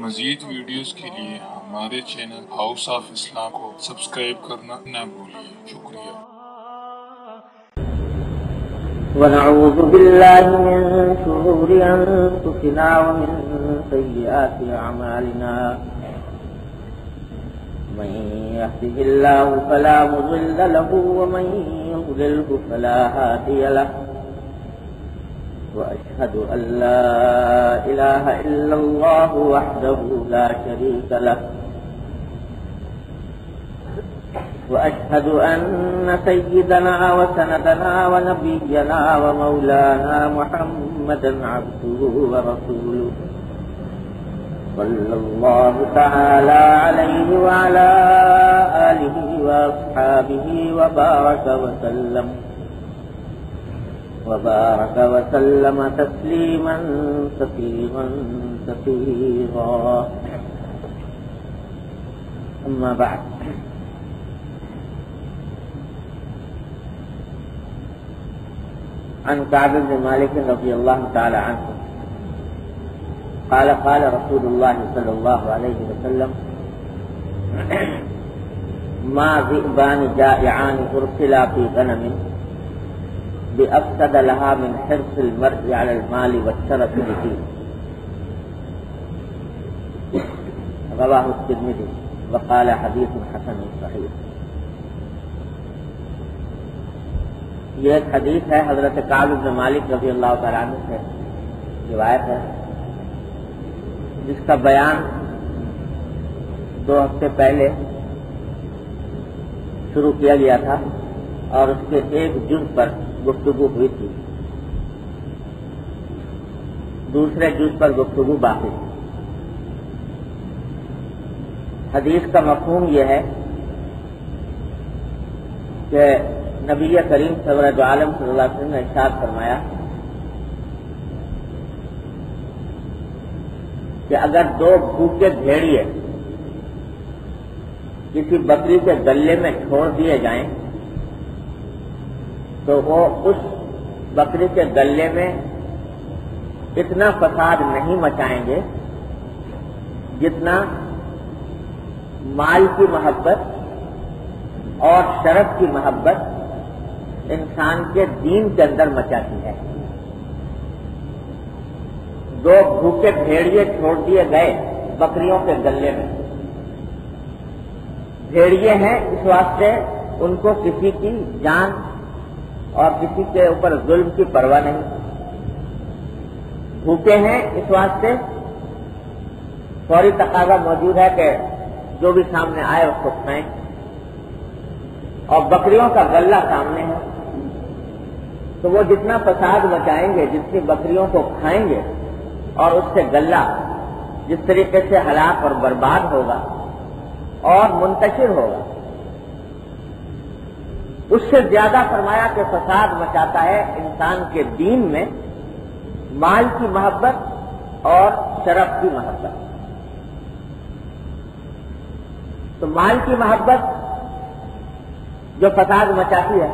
مزید ویڈیوز کے لیے ہمارے چینل ہاؤس آف اسلام کو سبسکرائب کرنا نہ بھولیے۔ شکریہ۔ ونعوذ بالله من شرور أنفسنا ومن سيئات أعمالنا من يهده الله فلا مضل له ومن يضلله فلا هادي له وأشهد أن لا إله إلا الله وحده لا شريك له وأشهد أن سيدنا وسندنا ونبينا ومولانا محمدا عبده ورسوله صلى الله تعالى عليه وعلى آله وأصحابه وبارك وسلم تسليما كثيرا أما بعد عن كعب بن مالك رضي الله تعالى عنه قال قال رسول الله صلى الله عليه وسلم ما ذئبان جائعان أرسلا في غنم بأفسد لها من حرص المرء على المال والشرف به رواه الترمذي وقال حديث حسن صحيح۔ یہ ایک حدیث ہے حضرت کعب بن مالک رضی اللہ تعالیٰ عنہ سے روایت ہے، جس کا بیان 2 ہفتے پہلے شروع کیا گیا تھا اور اس کے ایک جز پر گفتگو ہوئی تھی، دوسرے جز پر گفتگو باقی تھی۔ حدیث کا مفہوم یہ ہے کہ نبی کریم سرور عالم صلی اللہ علیہ وسلم نے ارشاد فرمایا کہ اگر 2 بھوکے بھیڑیے کسی بکری کے گلے میں چھوڑ دیے جائیں تو وہ اس بکری کے گلے میں اتنا فساد نہیں مچائیں گے جتنا مال کی محبت اور شرف کی محبت انسان کے دین کے اندر مچاتی ہے۔ 2 بھوکے بھیڑیے چھوڑ دیے گئے بکریوں کے گلے میں، بھیڑیے ہیں اس واسطے ان کو کسی کی جان اور کسی کے اوپر ظلم کی پرواہ نہیں، بھوکے ہیں اس واسطے فوری تقاضا موجود ہے کہ جو بھی سامنے آئے اس کو کھائیں، اور بکریوں کا غلہ سامنے ہے تو وہ جتنا فساد مچائیں گے، جتنی بکریوں کو کھائیں گے اور اس سے غلہ جس طریقے سے ہلاک اور برباد ہوگا اور منتشر ہوگا، اس سے زیادہ فرمایا کہ فساد مچاتا ہے انسان کے دین میں مال کی محبت اور شرف کی محبت۔ تو مال کی محبت جو فساد مچاتی ہے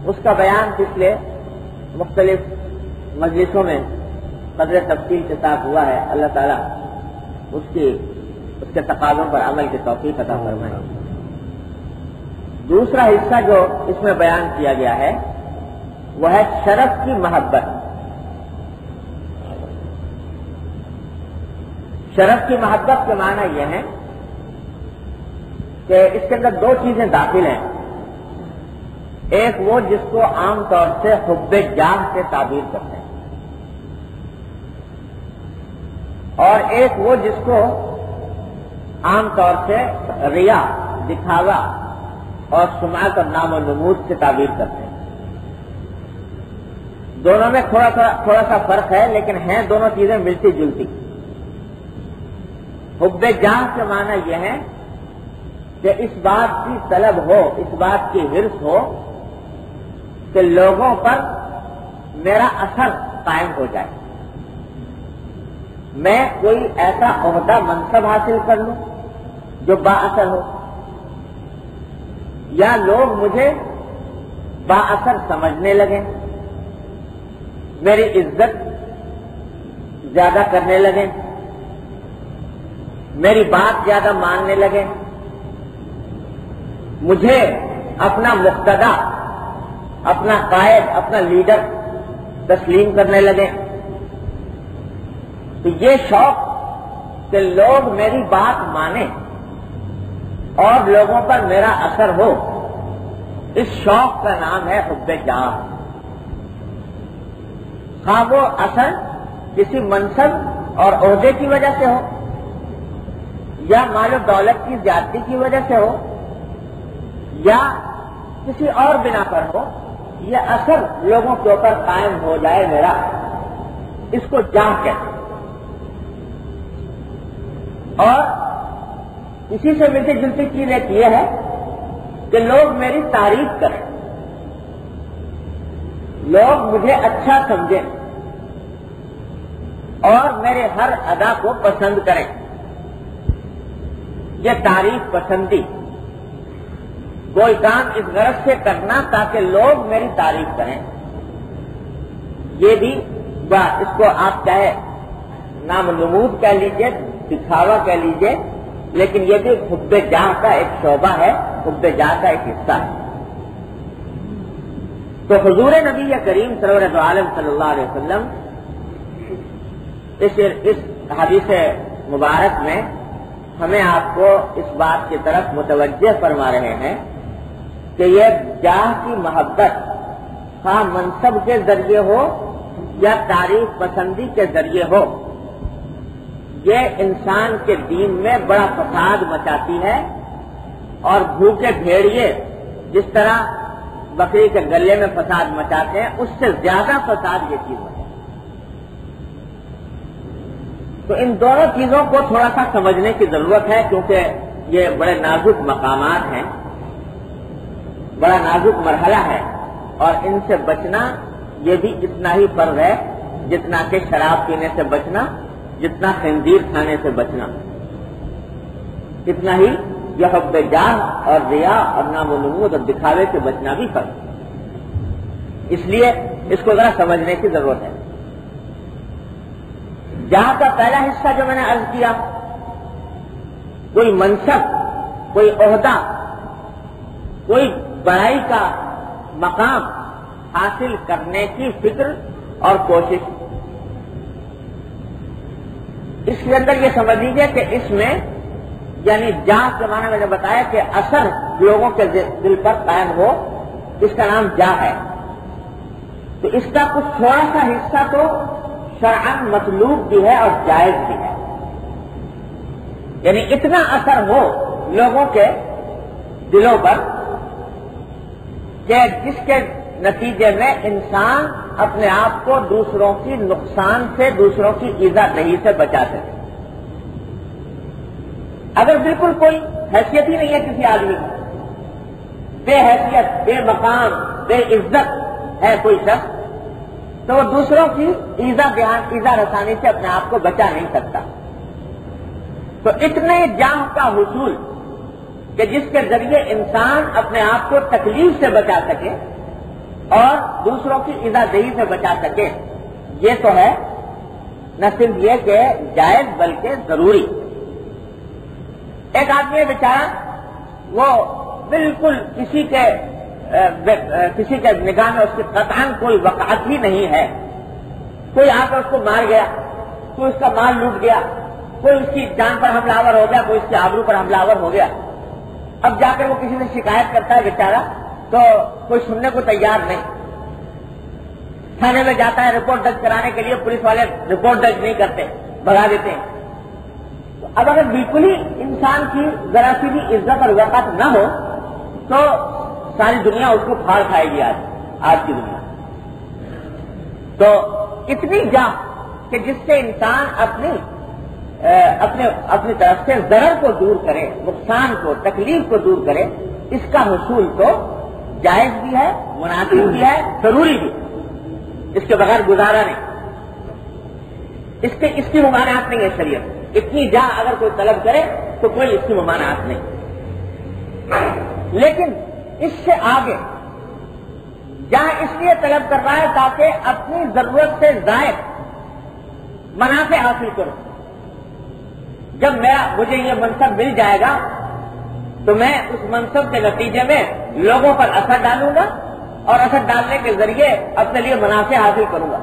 اس کا بیان پچھلے مختلف مجلسوں میں قدر تفصیل کے ساتھ ہوا ہے۔ اللہ تعالیٰ اس کے تقاضوں پر عمل کی توفیق عطا فرمائے۔ دوسرا حصہ جو اس میں بیان کیا گیا ہے وہ ہے شرف کی محبت۔ شرف کی محبت کے معنی یہ ہے کہ اس کے اندر 2 چیزیں داخل ہیں، ایک وہ جس کو عام طور سے حب جاہ سے تعبیر کرتے ہیں، اور ایک وہ جس کو عام طور سے ریا، دکھاوا اور سمعت اور نام و نمود سے تعبیر کرتے ہیں۔ دونوں میں تھوڑا سا فرق ہے، لیکن ہیں دونوں چیزیں ملتی جلتی۔ حب جاہ کے معنی یہ ہے کہ اس بات کی طلب ہو، اس بات کی حرص ہو کہ لوگوں پر میرا اثر قائم ہو جائے، میں کوئی ایسا عہدہ منصب حاصل کر لوں جو با اثر ہو، یا لوگ مجھے با اثر سمجھنے لگیں، میری عزت زیادہ کرنے لگیں، میری بات زیادہ ماننے لگے، مجھے اپنا مقتدی، اپنا قائد، اپنا لیڈر تسلیم کرنے لگے، تو یہ شوق کہ لوگ میری بات مانیں اور لوگوں پر میرا اثر ہو، اس شوق کا نام ہے حب جاہ۔ ہاں وہ اثر کسی منصب اور عہدے کی وجہ سے ہو یا مال و دولت کی زیادتی کی وجہ سے ہو یا کسی اور بنا پر ہو، یہ اثر لوگوں کے اوپر قائم ہو جائے میرا، اس کو جاہ کہتے ہیں۔ اور اسی سے ملتی جلتی چیز ایک یہ ہے کہ لوگ میری تعریف کریں، لوگ مجھے اچھا سمجھیں اور میرے ہر ادا کو پسند کریں۔ یہ تعریف پسندی، کوئی کام اس غرض سے کرنا تاکہ لوگ میری تعریف کریں، یہ بھی اس کو آپ چاہے نام نمود کہہ لیجئے، دکھاوا کہہ لیجئے، لیکن یہ بھی حب جاہ کا ایک شعبہ ہے، حب جاہ کا ایک حصہ ہے۔ تو حضور نبی کریم سرور دو عالم صلی اللہ علیہ وسلم اس حدیث مبارک میں ہمیں آپ کو اس بات کی طرف متوجہ فرما رہے ہیں کہ یہ جاہ کی محبت خواہ منصب کے ذریعے ہو یا تعریف پسندی کے ذریعے ہو، یہ انسان کے دین میں بڑا فساد مچاتی ہے، اور بھوکے بھیڑیے جس طرح بکری کے گلے میں فساد مچاتے ہیں، اس سے زیادہ فساد یہ چیز مچاتی ہے۔ تو ان دونوں چیزوں کو تھوڑا سا سمجھنے کی ضرورت ہے، کیونکہ یہ بڑے نازک مقامات ہیں، بڑا نازک مرحلہ ہے، اور ان سے بچنا یہ بھی اتنا ہی فرض ہے جتنا کہ شراب پینے سے بچنا، جتنا خنزیر کھانے سے بچنا، اتنا ہی یہ حب جاہ اور ریا اور نام و نمود اور دکھاوے سے بچنا بھی فرض ہے۔ اس لیے اس کو ذرا سمجھنے کی ضرورت ہے۔ جہاں کا پہلا حصہ جو میں نے عرض کیا، کوئی منصب، کوئی عہدہ، کوئی بڑائی کا مقام حاصل کرنے کی فکر اور کوشش، اس کے اندر یہ سمجھ لیجیے کہ اس میں یعنی جاہ کے معنی میں نے بتایا کہ اثر لوگوں کے دل پر قائم ہو، اس کا نام جاہ ہے۔ تو اس کا کچھ تھوڑا سا حصہ تو شرعاً مطلوب بھی ہے اور جائز بھی ہے، یعنی اتنا اثر ہو لوگوں کے دلوں پر کہ جس کے نتیجے میں انسان اپنے آپ کو دوسروں کی نقصان سے، دوسروں کی ایذا دہی سے بچا سکے۔ اگر بالکل کوئی حیثیت ہی نہیں ہے کسی آدمی کی، بے حیثیت، بے مقام، بے عزت ہے کوئی شخص، تو وہ دوسروں کی ایذا رسانی سے اپنے آپ کو بچا نہیں سکتا۔ تو اتنے جاہ کا حصول کہ جس کے ذریعے انسان اپنے آپ کو تکلیف سے بچا سکے اور دوسروں کی ایذا دہی سے بچا سکے، یہ تو ہے نہ صرف یہ کہ جائز بلکہ ضروری۔ ایک آدمی بیچارہ وہ بالکل کسی کے نگاہ میں اس کی قطعاً کوئی وقعت ہی نہیں ہے، کوئی آ کر اس کو مار گیا، کوئی اس کا مال لوٹ گیا، کوئی اس کی جان پر حملہ آور ہو گیا، کوئی اس کی آبرو پر حملہ آور ہو گیا، اب جا کر وہ کسی سے شکایت کرتا ہے بیچارہ، تو کوئی سننے کو تیار نہیں، تھانے میں جاتا ہے رپورٹ درج کرانے کے لیے، پولیس والے رپورٹ درج نہیں کرتے، بھگا دیتے ہیں۔ اب اگر بالکل ہی انسان کی ذرا سی بھی عزت اور وقت نہ ہو تو ساری دنیا اس کو پھاڑ کھائے گی آج کی دنیا۔ تو اتنی جاہ کہ جس سے انسان اپنی طرف سے ضرر کو دور کرے، نقصان کو، تکلیف کو دور کرے، اس کا حصول تو جائز بھی ہے، مناسب بھی ہے، ضروری بھی، اس کے بغیر گزارا نہیں، اس کی ممانعت نہیں ہے شریعت۔ اتنی جاہ اگر کوئی طلب کرے تو کوئی اس کی ممانعت نہیں، لیکن اس سے آگے جہاں اس لیے طلب کر رہا ہے تاکہ اپنی ضرورت سے زائد منافع حاصل کرو، جب مجھے یہ منصب مل جائے گا تو میں اس منصب کے نتیجے میں لوگوں پر اثر ڈالوں گا اور اثر ڈالنے کے ذریعے اپنے لیے منافع حاصل کروں گا.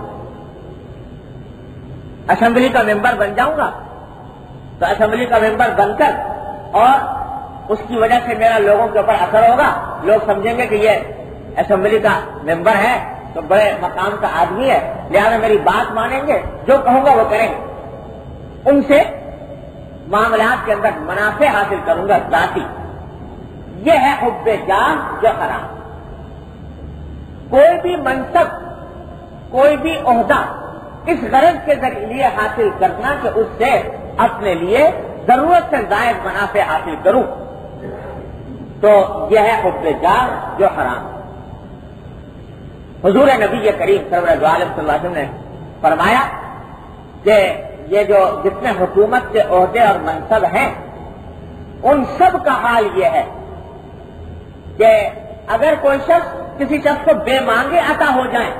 اسمبلی کا ممبر بن جاؤں گا تو اسمبلی کا ممبر بن کر اور اس کی وجہ سے میرا لوگوں کے اوپر اثر ہوگا. لوگ سمجھیں گے کہ یہ اسمبلی کا ممبر ہے تو بڑے مقام کا آدمی ہے, لہذا میری بات مانیں گے, جو کہوں گا وہ کریں گے. ان سے معاملات کے اندر منافع حاصل کروں گا ذاتی. یہ ہے حب جاہ جو حرام. کوئی بھی منصب, کوئی بھی عہدہ اس غرض کے ذریعے حاصل کرنا کہ اس سے اپنے لیے ضرورت سے زائد منافع حاصل کروں, تو یہ ہے حب جاہ جو حرام. حضور نبی کریم صلی اللہ علیہ وسلم نے فرمایا کہ یہ جو جتنے حکومت کے عہدے اور منصب ہیں ان سب کا حال یہ ہے کہ اگر کوئی شخص کسی شخص کو بے مانگے عطا ہو جائیں,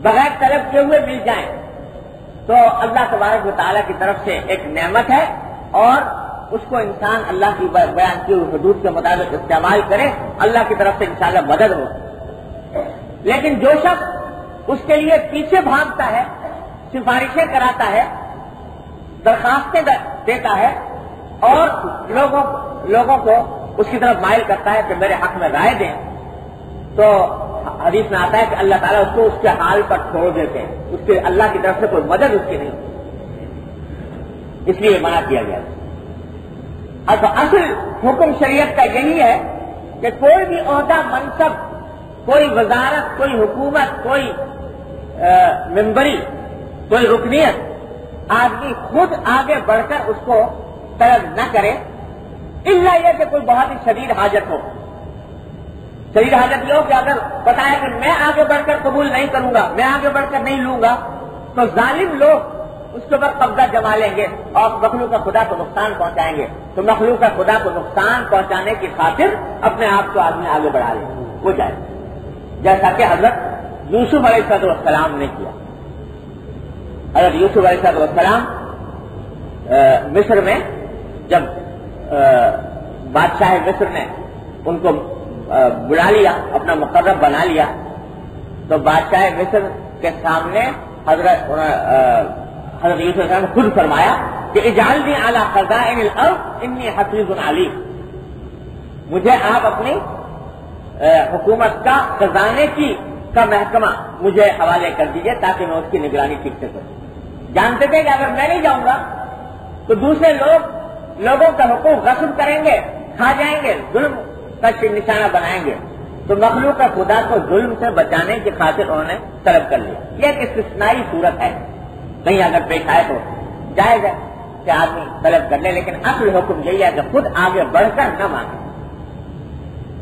بغیر طلب کیے ہوئے مل جائیں, تو اللہ تبارک و تعالیٰ کی طرف سے ایک نعمت ہے اور اس کو انسان اللہ کی بیان کی حدود کے مطابق استعمال کرے, اللہ کی طرف سے انشاءاللہ مدد ہو. لیکن جو شخص اس کے لیے پیچھے بھاگتا ہے, سفارشیں کراتا ہے, درخواستیں دیتا ہے اور لوگوں کو اس کی طرف مائل کرتا ہے کہ میرے حق میں رائے دیں, تو حدیث میں آتا ہے کہ اللہ تعالیٰ اس کو اس کے حال پر چھوڑ دیتے ہیں. اس کے اللہ کی طرف سے کوئی مدد اس کی نہیں, اس لیے منع کیا گیا. اب اصل حکم شریعت کا یہی ہے کہ کوئی بھی عہدہ, منصب, کوئی وزارت, کوئی حکومت, کوئی ممبری, کوئی رکنیت آدمی خود آگے بڑھ کر اس کو طلب نہ کرے, الا یہ کہ کوئی بہت ہی شدید حاجت ہو. شدید حاجت یہ ہو کہ اگر بتایا کہ میں آگے بڑھ کر قبول نہیں کروں گا, میں آگے بڑھ کر نہیں لوں گا, تو ظالم لوگ اس کے اوپر قبضہ جما لیں گے اور مخلوق کا خدا کو نقصان پہنچائیں گے. تو مخلوق کا خدا کو نقصان پہنچانے کی خاطر اپنے آپ کو آدمی آگے بڑھا لے ہو جائے, جیسا کہ حضرت یوسف علیہ السلام نے کیا. حضرت یوسف علیہ السلام مصر میں جب بادشاہ مصر نے ان کو بلا لیا, اپنا مقرب بنا لیا, تو بادشاہ مصر کے سامنے حضرت یوسف علیہ السلام نے خود فرمایا کہ اجعلنی علی خزائن الارض انی حفیظ علیم, مجھے آپ اپنی حکومت کا خزانے کا محکمہ مجھے حوالے کر دیجئے تاکہ میں اس کی نگرانی ٹھیک سے کروں. جانتے تھے کہ اگر میں نہیں جاؤں گا تو دوسرے لوگوں کا حقوق غصب کریں گے, کھا جائیں گے, ظلم کا نشانہ بنائیں گے. تو مخلوق کا خدا کو ظلم سے بچانے کی خاطر انہوں نے طلب کر لیا. یہ ایک استثنائی صورت ہے, کہیں اگر پیش آئے تو جائز ہے کہ آدمی طلب کر لے, لیکن اصل حکم یہی ہے کہ خود آگے بڑھ کر نہ مانگے,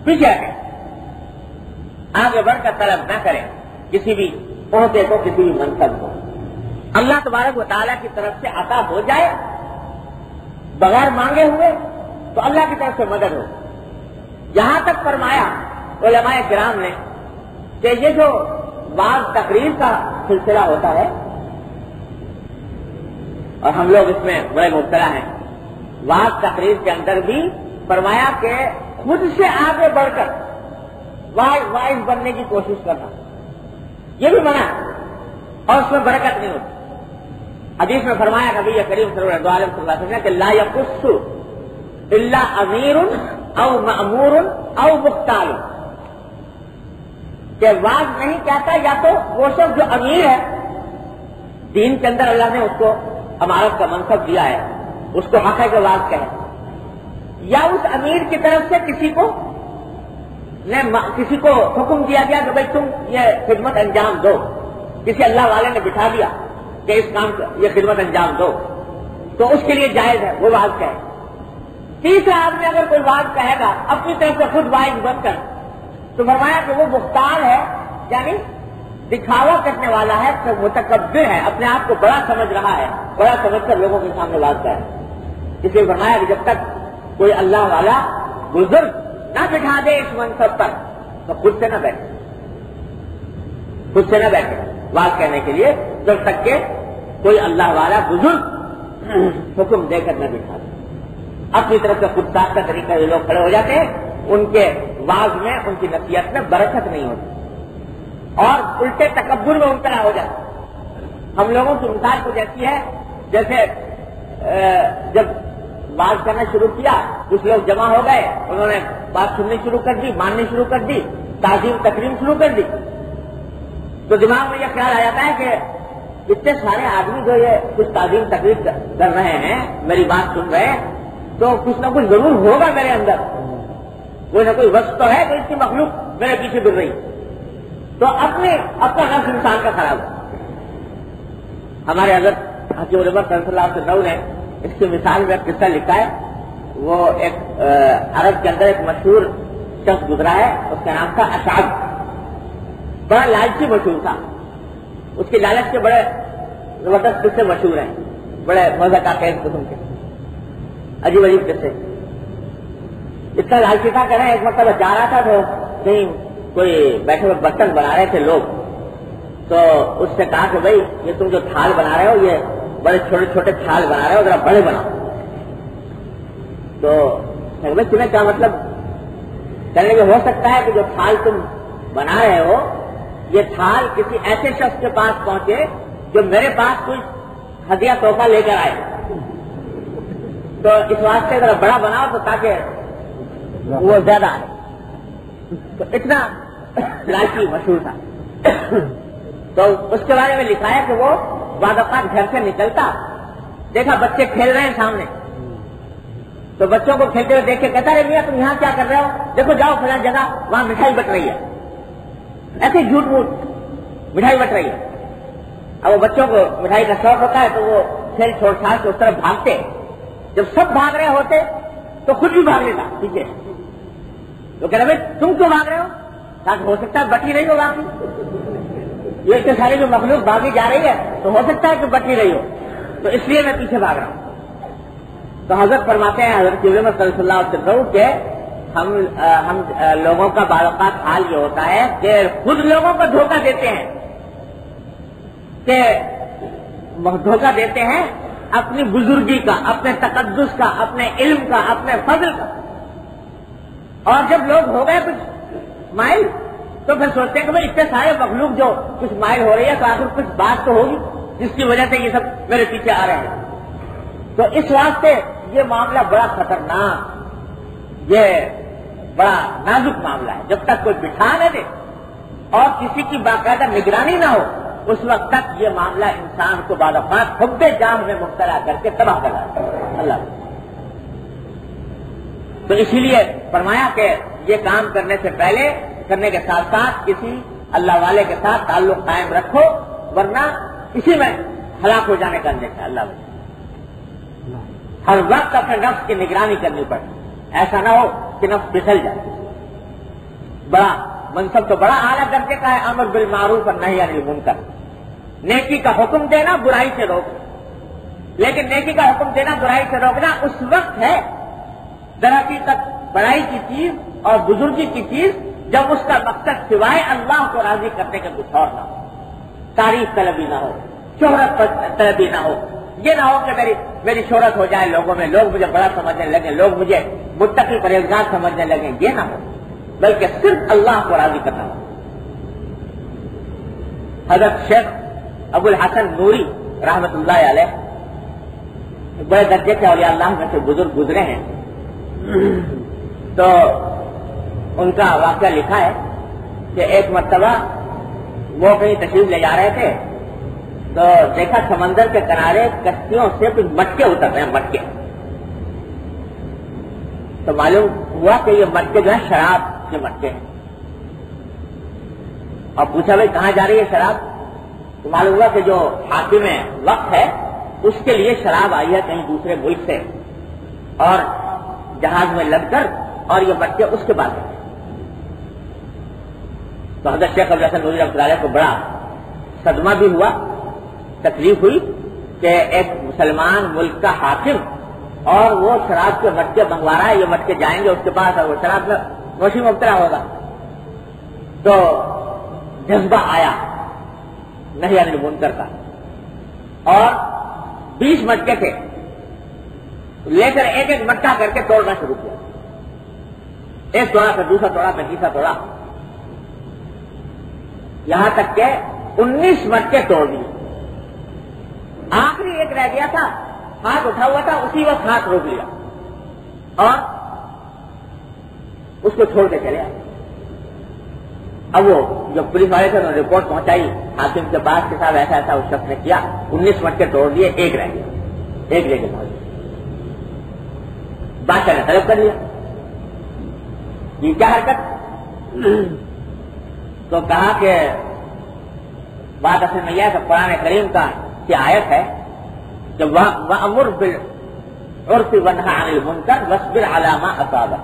پیچھے ہٹے, آگے بڑھ کر طلب نہ کریں کسی بھی عہدے کو, کسی بھی منصب کو. اللہ تبارک و تعالیٰ کی طرف سے عطا ہو جائے بغیر مانگے ہوئے تو اللہ کی طرف سے مدد ہو. یہاں تک فرمایا علماء کرام نے کہ یہ جو بعض تقریر کا سلسلہ ہوتا ہے اور ہم لوگ اس میں بڑے مبتلا ہیں, بعض تقریر کے اندر بھی فرمایا کہ خود سے آگے بڑھ کر وائز بننے کی کوشش کرنا, یہ بھی منع ہے اور اس میں برکت نہیں ہوتی. حدیث میں فرمایا نبی کریم صلی اللہ علیہ وسلم نے کہ لا یقص الا امیر او مأمور او مختار, کہ واز نہیں کہتا یا تو وہ شخص جو امیر ہے, دین کے اندر اللہ نے اس کو امارت کا منصب دیا ہے, اس کو حق ہے کہ واز کہے, یا اس امیر کی طرف سے کسی کو حکم دیا گیا کہ بھائی تم یہ خدمت انجام دو, کسی اللہ والے نے بٹھا دیا کہ اس کام کو یہ خدمت انجام دو, تو اس کے لیے جائز ہے وہ واز کہے. تیسرا آدمی اگر کوئی واز کہے گا اپنی طرف سے خود واز بن کر, تو فرمایا کہ وہ مختار ہے, یعنی دکھاوا کرنے والا ہے, متکبر ہے, اپنے آپ کو بڑا سمجھ رہا ہے, بڑا سمجھ کر لوگوں کے سامنے واز کہے. اس لیے فرمایا کہ جب تک کوئی اللہ والا بزرگ نہ بٹھا دے اس منصب پر تو خود سے نہ بیٹھے واز کہنے کے لیے, جب تک کہ کوئی اللہ والا بزرگ حکم دے کر نہ بٹھا دیں۔ اپنی طرف سے خود ساخت کا طریقہ یہ لوگ کھڑے ہو جاتے ہیں، ان کے واز میں، ان کی نصیحت میں برکت نہیں ہوتی اور الٹے تکبر میں مبتلا ہو جاتا۔ ہم لوگوں کی مثال کچھ ایسی ہے جیسے جب بات کرنا شروع کیا، کچھ لوگ جمع ہو گئے، انہوں نے بات سننی شروع کر دی، ماننی شروع کر دی، تعظیم تکریم شروع کر دی، تو دماغ میں یہ خیال آ جاتا ہے کہ اتنے سارے آدمی جو یہ کچھ تعظیم تکریم کر رہے ہیں، میری بات سن رہے ہیں، تو کچھ نہ کچھ ضرور ہوگا میرے اندر، کوئی نہ کوئی وصف تو ہے کہ اس کی مخلوق میرے پیچھے گر رہی، تو اپنا نفس انسان کا خراب ہے۔ ہمارے حضرت حکیم الامت صلی اللہ علیہ وسلم نے اس کی مثال میں ایک قصہ لکھا ہے۔ وہ ایک عرب کے اندر ایک مشہور شخص گزرا ہے، اس کا نام تھا اشعب، بڑا لالچی مشہور تھا، اس کی لالچ کے بڑے زبردست قصے مشہور ہیں، بڑے مزہ کا خیز قسم کے عجیب عجیب قصے۔ اتنا لالچی تھا کہ ایک مرتبہ جا رہا تھا تو کہیں کوئی بیٹھے ہوئے برتن بنا رہے تھے لوگ، تو اس سے کہا کہ بھائی یہ تم جو تھال بنا رہے ہو، یہ بڑے چھوٹے چھوٹے تھال بنا رہے ہو، ذرا بڑے بناؤ۔ تو تمہیں کیا مطلب؟ کہنے کہ ہو سکتا ہے کہ جو تھال تم بنا رہے ہو یہ تھال کسی ایسے شخص کے پاس پہنچے جو میرے پاس کوئی ہدیہ تحفہ لے کر آئے، تو اس واسطے ذرا بڑا بناؤ تو تاکہ وہ زیادہ آئے۔ تو اتنا لالچی مشہور تھا۔ تو اس کے بارے میں لکھا ہے کہ وہ بعض اوقات گھر سے نکلتا، دیکھا بچے کھیل رہے ہیں سامنے، تو بچوں کو کھیلتے ہوئے دیکھ کے کہتا ہے میاں تم یہاں کیا کر رہے ہو؟ دیکھو جاؤ فلاں جگہ وہاں مٹھائی بٹ رہی ہے، ایسے جھوٹ موٹ مٹھائی بٹ رہی ہے۔ اب وہ بچوں کو مٹھائی کا شوق ہوتا ہے تو وہ کھیل چھوڑ چھاڑ کے اس طرف بھاگتے، جب سب بھاگ رہے ہوتے تو خود بھی بھاگ لیتا پیچھے، تو کہہ رہے بھائی تم کیوں بھاگ رہے ہو؟ تاکہ ہو سکتا ہے بٹ ہی رہی ہو باقی، یہ اتنے ساری جو مخلوق بھاگی جا رہی ہے تو ہو سکتا ہے کہ بٹ نہیں رہی ہو، تو اس لیے میں پیچھے بھاگ رہا ہوں۔ تو حضرت فرماتے ہیں، حضرت محمد صلی اللہ علیہ وسلم کہ ہم لوگوں کا بعض اوقات حال یہ ہوتا ہے کہ خود لوگوں کو دھوکہ دیتے ہیں، کہ دھوکہ دیتے ہیں اپنی بزرگی کا، اپنے تقدس کا، اپنے علم کا، اپنے فضل کا، اور جب لوگ ہو گئے کچھ مائل تو پھر سوچتے ہیں کہ بھائی اتنے سارے مخلوق جو کچھ مائل ہو رہی ہے تو آخر کچھ بات تو ہوگی جس کی وجہ سے یہ سب میرے پیچھے آ رہے ہیں۔ تو اس واسطے یہ معاملہ بڑا خطرناک، یہ بڑا نازک معاملہ ہے۔ جب تک کوئی بٹھا نہ دے اور کسی کی باقاعدہ نگرانی نہ ہو، اس وقت تک یہ معاملہ انسان کو بعض اوقات حب جان میں مبتلا کر کے تباہ کر رہا ہے۔ اللہ تو اسی لیے فرمایا کہ یہ کام کرنے سے پہلے، کرنے کے ساتھ ساتھ کسی اللہ والے کے ساتھ تعلق قائم رکھو، ورنہ اسی میں ہلاک ہو جانے کا اندیشہ ہے۔ اللہ ہر وقت اپنے نفس کی نگرانی کرنی پڑے، ایسا نہ ہو کہ نفس پھسل جائے۔ بڑا منصب تو بڑا اعلیٰ درجے کا ہے، امر بالمعروف اور نہی عن المنکر، نیکی کا حکم دینا، برائی سے روکنا، لیکن نیکی کا حکم دینا، برائی سے روکنا اس وقت ہے درحقیقت بڑائی کی چیز اور بزرگی کی چیز جب اس کا مقصد سوائے اللہ کو راضی کرنے کا کچھ اور نہ ہو، تعریف طلبی نہ ہو، شہرت طلبی نہ ہو، یہ نہ ہو کہ میری شہرت ہو جائے لوگوں میں، لوگ مجھے بڑا سمجھنے لگے، لوگ مجھے متقی پرہیزگار سمجھنے لگے، یہ نہ ہو، بلکہ صرف اللہ کو راضی کرنا ہو۔ حضرت شیخ ابو الحسن نوری رحمت اللہ علیہ بڑے درجے کے اولیاء اللہ میں سے بزرگ گزرے ہیں، تو ان کا واقعہ لکھا ہے کہ ایک مرتبہ وہ کہیں تشریف لے جا رہے تھے تو دیکھا سمندر کے کنارے کشتیوں سے کچھ مٹکے اتر رہے ہیں، مٹکے، تو معلوم ہوا کہ یہ مٹکے جو ہے شراب کے مٹکے ہیں، اور پوچھا بھائی کہاں جا رہی ہے شراب؟ تو معلوم ہوا کہ جو حاکم وقت ہے اس کے لیے شراب آئی ہے کہیں دوسرے ملک سے، اور جہاز میں لگ کر، اور یہ مٹکے اس کے بعد ہیں۔ تو حضرت شیخ ابو الحسن نوری رحمۃ اللہ علیہ کو بڑا صدمہ بھی ہوا، تکلیف ہوئی کہ ایک مسلمان ملک کا حاکم اور وہ شراب کے مٹکے منگوا رہا ہے، یہ مٹکے جائیں گے اس کے پاس اور وہ شراب میں نوشی مبتلا ہوگا۔ تو جذبہ آیا نہی عن المنکر کا، اور 20 مٹکے تھے، لے کر ایک ایک مٹکا کر کے توڑنا شروع کیا. ایک توڑا پھر دوسرا توڑا پھر تیسرا توڑا, یہاں تک کہ 19 مٹکے توڑ دیے. آخری ایک رہ گیا تھا, ہاتھ اٹھا ہوا تھا, اسی وقت ہاتھ روک لیا اور اس کو چھوڑ کے چلے آئے. اب وہ جو پولیس والے تھے انہوں نے رپورٹ پہنچائی حاکم کے پاس کہ صاحب ایسا ایسا اس شخص نے کیا, 19 مٹکے توڑ دیے, ایک رہ گیا, ایک لے کے پہنچ گیا. بادشاہ نے طلب کر لیا یہ کیا حرکت, تو کہا کہ بات اصل میں یہ ہے کہ قرآن کریم کا یہ آیت ہے کہ وَأَمُرْ بِالْعُرْفِ وَانْهَ عَنِ الْمُنْكَرِ وَاصْبِرْ عَلَىٰ مَا أَصَابَكَ.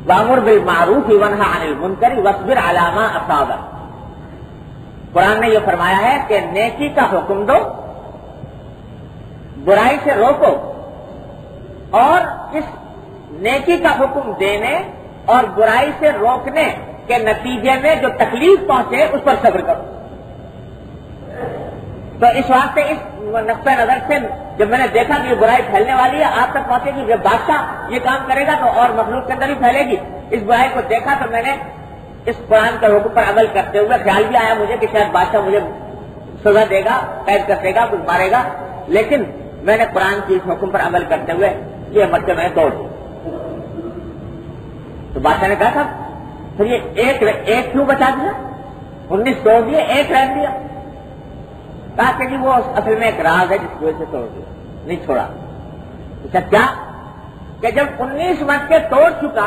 وَأَمُرْ بِالْمَعْرُوفِ وَانْهَ عَنِ الْمُنْكَرِ وَاصْبِرْ عَلَىٰ مَا أَصَابَكَ. قرآن نے یہ فرمایا ہے کہ نیکی کا حکم دو, برائی سے روکو, اور اس نیکی کا حکم دینے اور برائی سے روکنے کے نتیجے میں جو تکلیف پہنچے اس پر صبر کرو. تو اس واسطے اس نقطۂ نظر سے جب میں نے دیکھا کہ یہ برائی پھیلنے والی ہے, آپ تک پہنچے گی, جب بادشاہ یہ کام کرے گا تو اور مخلوق کے اندر بھی پھیلے گی, اس برائی کو دیکھا تو میں نے اس قرآن کے حکم پر عمل کرتے ہوئے خیال بھی آیا مجھے کہ شاید بادشاہ مجھے سزا دے گا, قید کر دے گا, کچھ مارے گا, لیکن میں نے قرآن کی اس حکم پر عمل کرتے ہوئے یہ مٹکے میں توڑ دی. تو بادشاہ نے کہا تھا پھر یہ ایک کیوں بچا دیا, 19 توڑ دیے, ایک رہ دیا. کہا کہ جی وہ اصل میں ایک راز ہے جس کی وجہ سے توڑ دیا, نہیں چھوڑا. اچھا کیا کہ جب 19 مٹکے توڑ چکا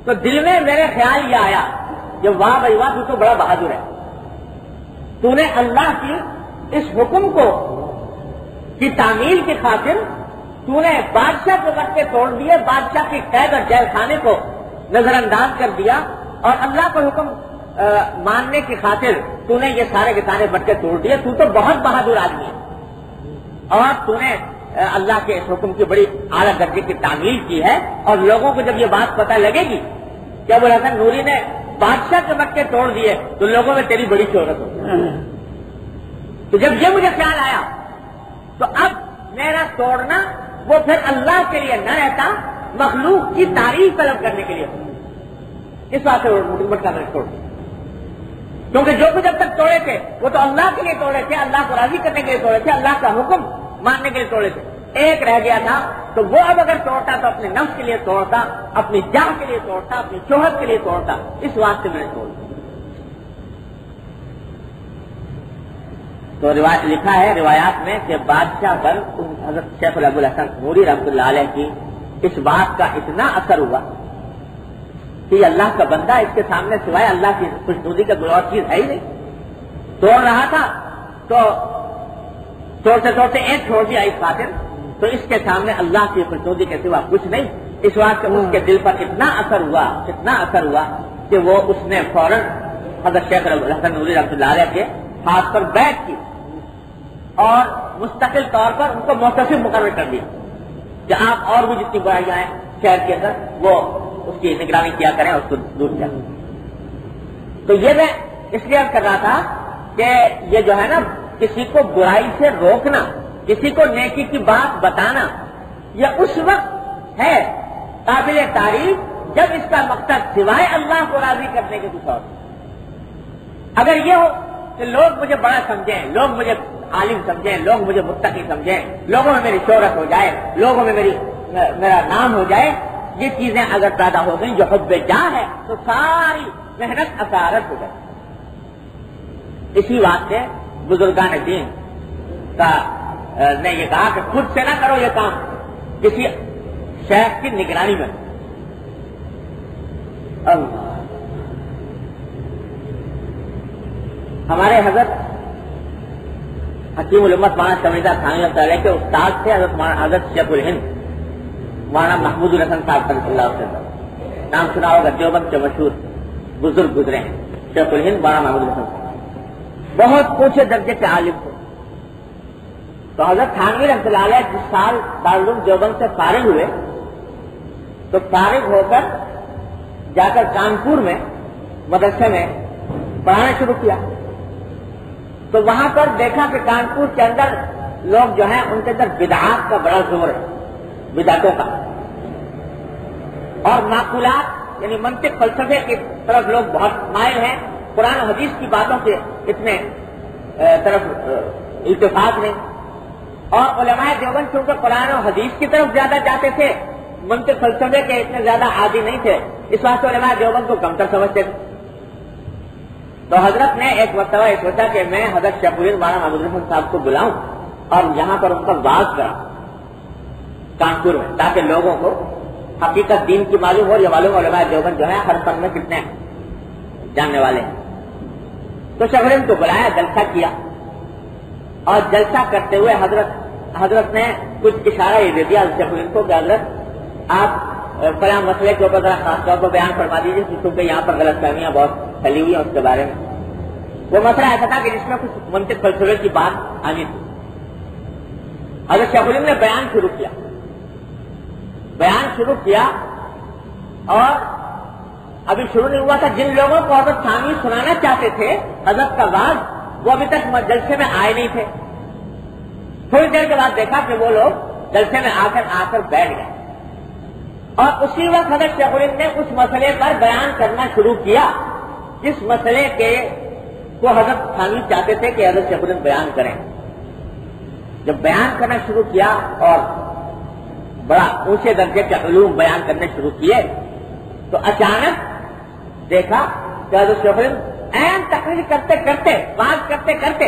تو دل میں میرے خیال یہ آیا کہ واہ بھائی واہ, تو بڑا بہادر ہے, تو نے اللہ کی اس حکم کو کی تعمیل کی خاطر تو نے بادشاہ کے مٹکے توڑ دیے, بادشاہ کی قید اور جیل خانے کو نظر انداز کر دیا, اور اللہ کا حکم ماننے کی خاطر تو نے یہ سارے کے سارے مٹکے توڑ دیے. تو تو بہت بہادر آدمی ہے, اور تو نے اللہ کے اس حکم کی بڑی اعلیٰ درجے کی تعمیل کی ہے, اور لوگوں کو جب یہ بات پتہ لگے گی کہ ابو الحسن نوری نے بادشاہ کے مٹکے توڑ دیے تو لوگوں میں تیری بڑی شہرت ہوگی. تو جب یہ مجھے خیال آیا تو اب میرا توڑنا وہ پھر اللہ کے لیے نہ رہتا, مخلوق کی تعریف طلب کرنے کے لیے. اس بات سے مٹکا میں توڑ دیا, کیونکہ جو کچھ اب تک توڑے تھے وہ تو اللہ کے لیے توڑے تھے, اللہ کو راضی کرنے کے لیے توڑے تھے, اللہ کا حکم ماننے کے لیے توڑے تھے. ایک رہ گیا تھا تو وہ اب اگر توڑتا تو اپنے نفس کے لیے توڑتا, اپنی جاہ کے لیے توڑتا, اپنی شوہرت کے لیے توڑتا, اس واسطے میں نے توڑ دیا. تو لکھا ہے روایات میں کہ بادشاہ پر حضرت شیخ ابو الحسن نوری رحمۃ اللہ علیہ کی اس بات کا اتنا اثر ہوا کہ یہ اللہ کا بندہ, اس کے سامنے سوائے اللہ کی خوشنودی کا کوئی اور چیز ہے ہی نہیں. توڑ رہا تھا تو توڑتے توڑتے ایک چھوڑ دیا اس خاطر, تو اس کے سامنے اللہ کی خوشنودی کے سوا کچھ نہیں. اس واسطے اس کے دل پر اتنا اثر ہوا کہ وہ اس نے فوراً حضرت شیخ ابو الحسن نوری رحمۃ اللہ علیہ کے ہاتھ پر بیعت کی اور مستقل طور پر ان کو محتسب مقرر کر دیا کہ آپ اور بھی جتنی برائیاں ہیں شہر کے اندر وہ اس کی نگرانی کیا کریں, اس کو دور کیا. تو یہ میں اس لیے کر رہا تھا کہ یہ جو ہے نا کسی کو برائی سے روکنا, کسی کو نیکی کی بات بتانا, یہ اس وقت ہے قابل تعریف جب اس کا مقصد سوائے اللہ کو راضی کرنے کے کچھ اور. اگر یہ ہو کہ لوگ مجھے بڑا سمجھیں, لوگ مجھے عالم سمجھیں, لوگ مجھے متقی سمجھیں, لوگوں میں میری شہرت ہو جائے, لوگوں میں میرا نام ہو جائے, یہ چیزیں اگر پیدا ہو گئیں جو حب جاہ ہے تو ساری محنت اثارت ہو جائے. اسی واسطے بزرگان دین کا نے یہ کہا کہ خود سے نہ کرو یہ کام, کسی شیخ کی نگرانی میں. ہمارے حضرت حکیم الامت مولانا سمیدہ تھانوی رحمۃ اللہ کے استاد تھے حضرت شیخ الہند مولانا محمود الحسن صاحب صلی اللہ علیہ وسلم. نام سنا ہوگا, دیوبند کے مشہور بزرگ گزرے ہیں شیخ الہند مولانا محمود الحسن صاحب, بہت اونچے درجے کے عالم تھے. تو حضرت تھانوی رحمۃ اللہ علیہ جس سال دارالعلوم دیوبند سے فارغ ہوئے تو فارغ ہو کر جا کر کانپور میں مدرسے میں پڑھانا شروع کیا. تو وہاں پر دیکھا کہ کانپور کے اندر لوگ جو ہیں ان کے اندر بدعات کا بڑا زور ہے، بدعتوں کا، اور معقولات یعنی منطق فلسفے کی طرف لوگ بہت مائل ہیں، قرآن و حدیث کی باتوں کے اتنے طرف التفات نہیں، اور علماء دیوبند چونکہ قرآن و حدیث کی طرف زیادہ جاتے تھے، منطق فلسفے کے اتنے زیادہ عادی نہیں تھے، اس واسطے علماء دیوبند کو کمتر سمجھتے تھے۔ تو حضرت نے ایک مرتبہ یہ سوچا کہ میں حضرت شیخ الہند مولانا محمد الحسن صاحب کو بلاؤں اور یہاں پر ان کا واعظ کراؤں کانپور میں، تاکہ لوگوں کو حقیقت دین کی معلوم ہو، یہ معلوم علماء دیوبند جو ہے ہر فن میں کتنے جاننے والے ہیں۔ تو شیخ الہند کو بلایا، جلسہ کیا، اور جلسہ کرتے ہوئے حضرت نے کچھ اشارہ یہ دے دیا شیخ الہند کو کہ حضرت آپ فلاں مسئلے کے اوپر ذرا خاص طور پر بیان فرما دیجیے، کیونکہ یہاں پر غلط فہمیاں بہت پھیلی ہوئی ہیں اس کے بارے میں۔ وہ مسئلہ ایسا تھا کہ جس میں کچھ منطق فلسفے کی بات آنی تھی۔ حضرت شیخ الہند نے بیان شروع کیا اور ابھی شروع نہیں ہوا تھا، جن لوگوں کو حضرت ثانوی سنانا چاہتے تھے حضرت کا واعظ، وہ ابھی تک جلسے میں آئے نہیں تھے۔ تھوڑی دیر کے بعد دیکھا کہ وہ لوگ جلسے میں آ کر بیٹھ گئے، اور اسی وقت حضرت شیخ الہند نے اس مسئلے پر بیان کرنا شروع کیا جس مسئلے کو حضرت ثانوی چاہتے تھے کہ حضرت شیخ الہند بیان کریں۔ جب بیان کرنا شروع کیا اور بڑا اونچے درجے کے علوم بیان کرنے شروع کیے، تو اچانک دیکھا کہ حضرت شیخ الہند عین تقریر کرتے کرتے، بات کرتے کرتے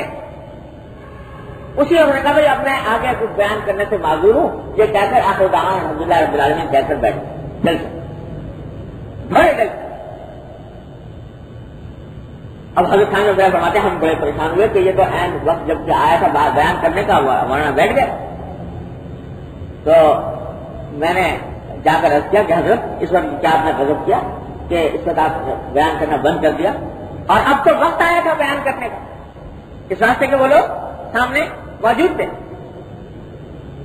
اسی وقت نے کہا بھائی اب میں آگے کچھ بیان کرنے سے معذور ہوں، یہ کہہ کر آخر دعوانا الحمدللہ رب العالمین کہہ کر بیٹھ گئے۔ اب حضرت خان میں فرماتے ہیں ہم بڑے پریشان ہوئے کہ یہ تو عین وقت جب آیا تھا بیان کرنے کا، ورنہ بیٹھ گئے۔ تو میں نے جا کر عرض کیا کہ حضرت اس وقت کیا آپ نے غضب کیا کہ اس وقت آپ بیان کرنا بند کر دیا، اور اب تو وقت آیا تھا بیان کرنے کا، اس واسطے کہ وہ لوگ سامنے موجود تھے۔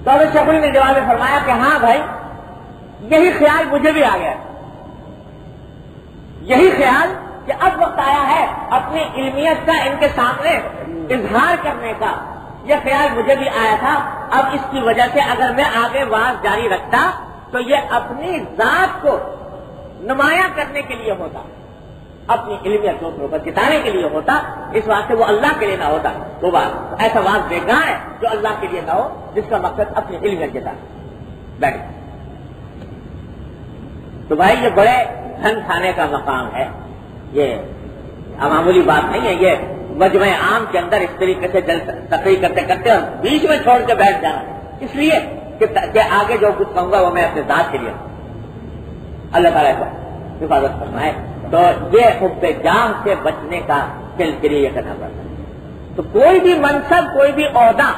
تو حضرت شیخ الہند نے جواب میں فرمایا کہ ہاں بھائی، یہی خیال مجھے بھی آ گیا، یہی خیال کہ اب وقت آیا ہے اپنی علمیت کا ان کے سامنے اظہار کرنے کا، یہ خیال مجھے بھی آیا تھا۔ اب اس کی وجہ سے اگر میں آگے واعظ جاری رکھتا تو یہ اپنی ذات کو نمایاں کرنے کے لیے ہوتا، اپنی علمیت دوسروں پر جتانے کے لیے ہوتا، اس واسطے وہ اللہ کے لیے نہ ہوتا۔ وہ بات ایسا واعظ بیکار ہے جو اللہ کے لیے نہ ہو، جس کا مقصد اپنی علمیت جتانا۔ بیٹھ تو بھائی یہ بڑے دھن کھانے کا مقام ہے، یہ معمولی بات نہیں ہے، یہ مجمع عام کے اندر اس طریقے سے تقریر کرتے کرتے اور بیچ میں چھوڑ کے بیٹھ جانا، اس لیے کہ آگے جو کچھ کہوں گا وہ میں اپنے ذات کے لیے اللہ تعالیٰ کو حفاظت فرمائے۔ تو یہ حب جاہ سے بچنے کا کے لیے یہ کرنا پڑتا ہے۔ تو کوئی بھی منصب، کوئی بھی عہدہ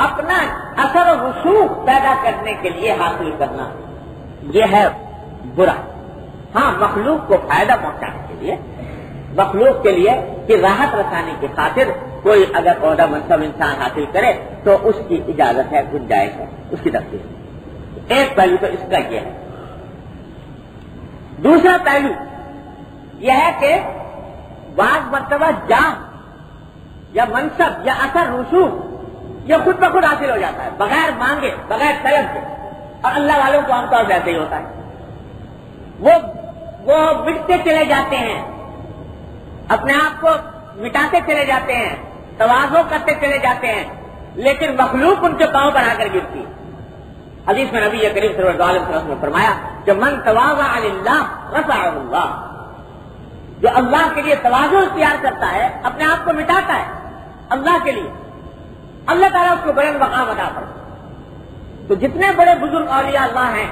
اپنا اثر و رسوخ پیدا کرنے کے لیے حاصل کرنا یہ ہے برا۔ ہاں مخلوق کو فائدہ پہنچانے کے لیے، مخلوق کے لیے کہ راحت رسانے کی خاطر کوئی اگر عہدہ منصب انسان حاصل کرے تو اس کی اجازت ہے، گنجائش ہے اس کی تفصیل۔ ایک پہلو تو اس کا یہ ہے۔ دوسرا پہلو یہ ہے کہ بعض مرتبہ جاہ یا منصب یا اثر رسوخ یہ خود بخود حاصل ہو جاتا ہے، بغیر مانگے، بغیر طلب کے، اور اللہ والوں کو عام طور پر ایسے ہی ہوتا ہے۔ وہ مٹتے چلے جاتے ہیں، اپنے آپ کو مٹاتے چلے جاتے ہیں، تواضع کرتے چلے جاتے ہیں، لیکن مخلوق ان کے پاؤں پر آ کر گرتی ہے۔ حدیث میں نبی کریم صلی اللہ علیہ وسلم نے فرمایا کہ من تواضع للہ رفعہ اللہ، جو اللہ کے لیے تواضع اختیار کرتا ہے، اپنے آپ کو مٹاتا ہے اللہ کے لیے، اللہ تعالیٰ اس کو بڑے مقام عطا کرتا ہے۔ تو جتنے بڑے بزرگ اولیاء اللہ ہیں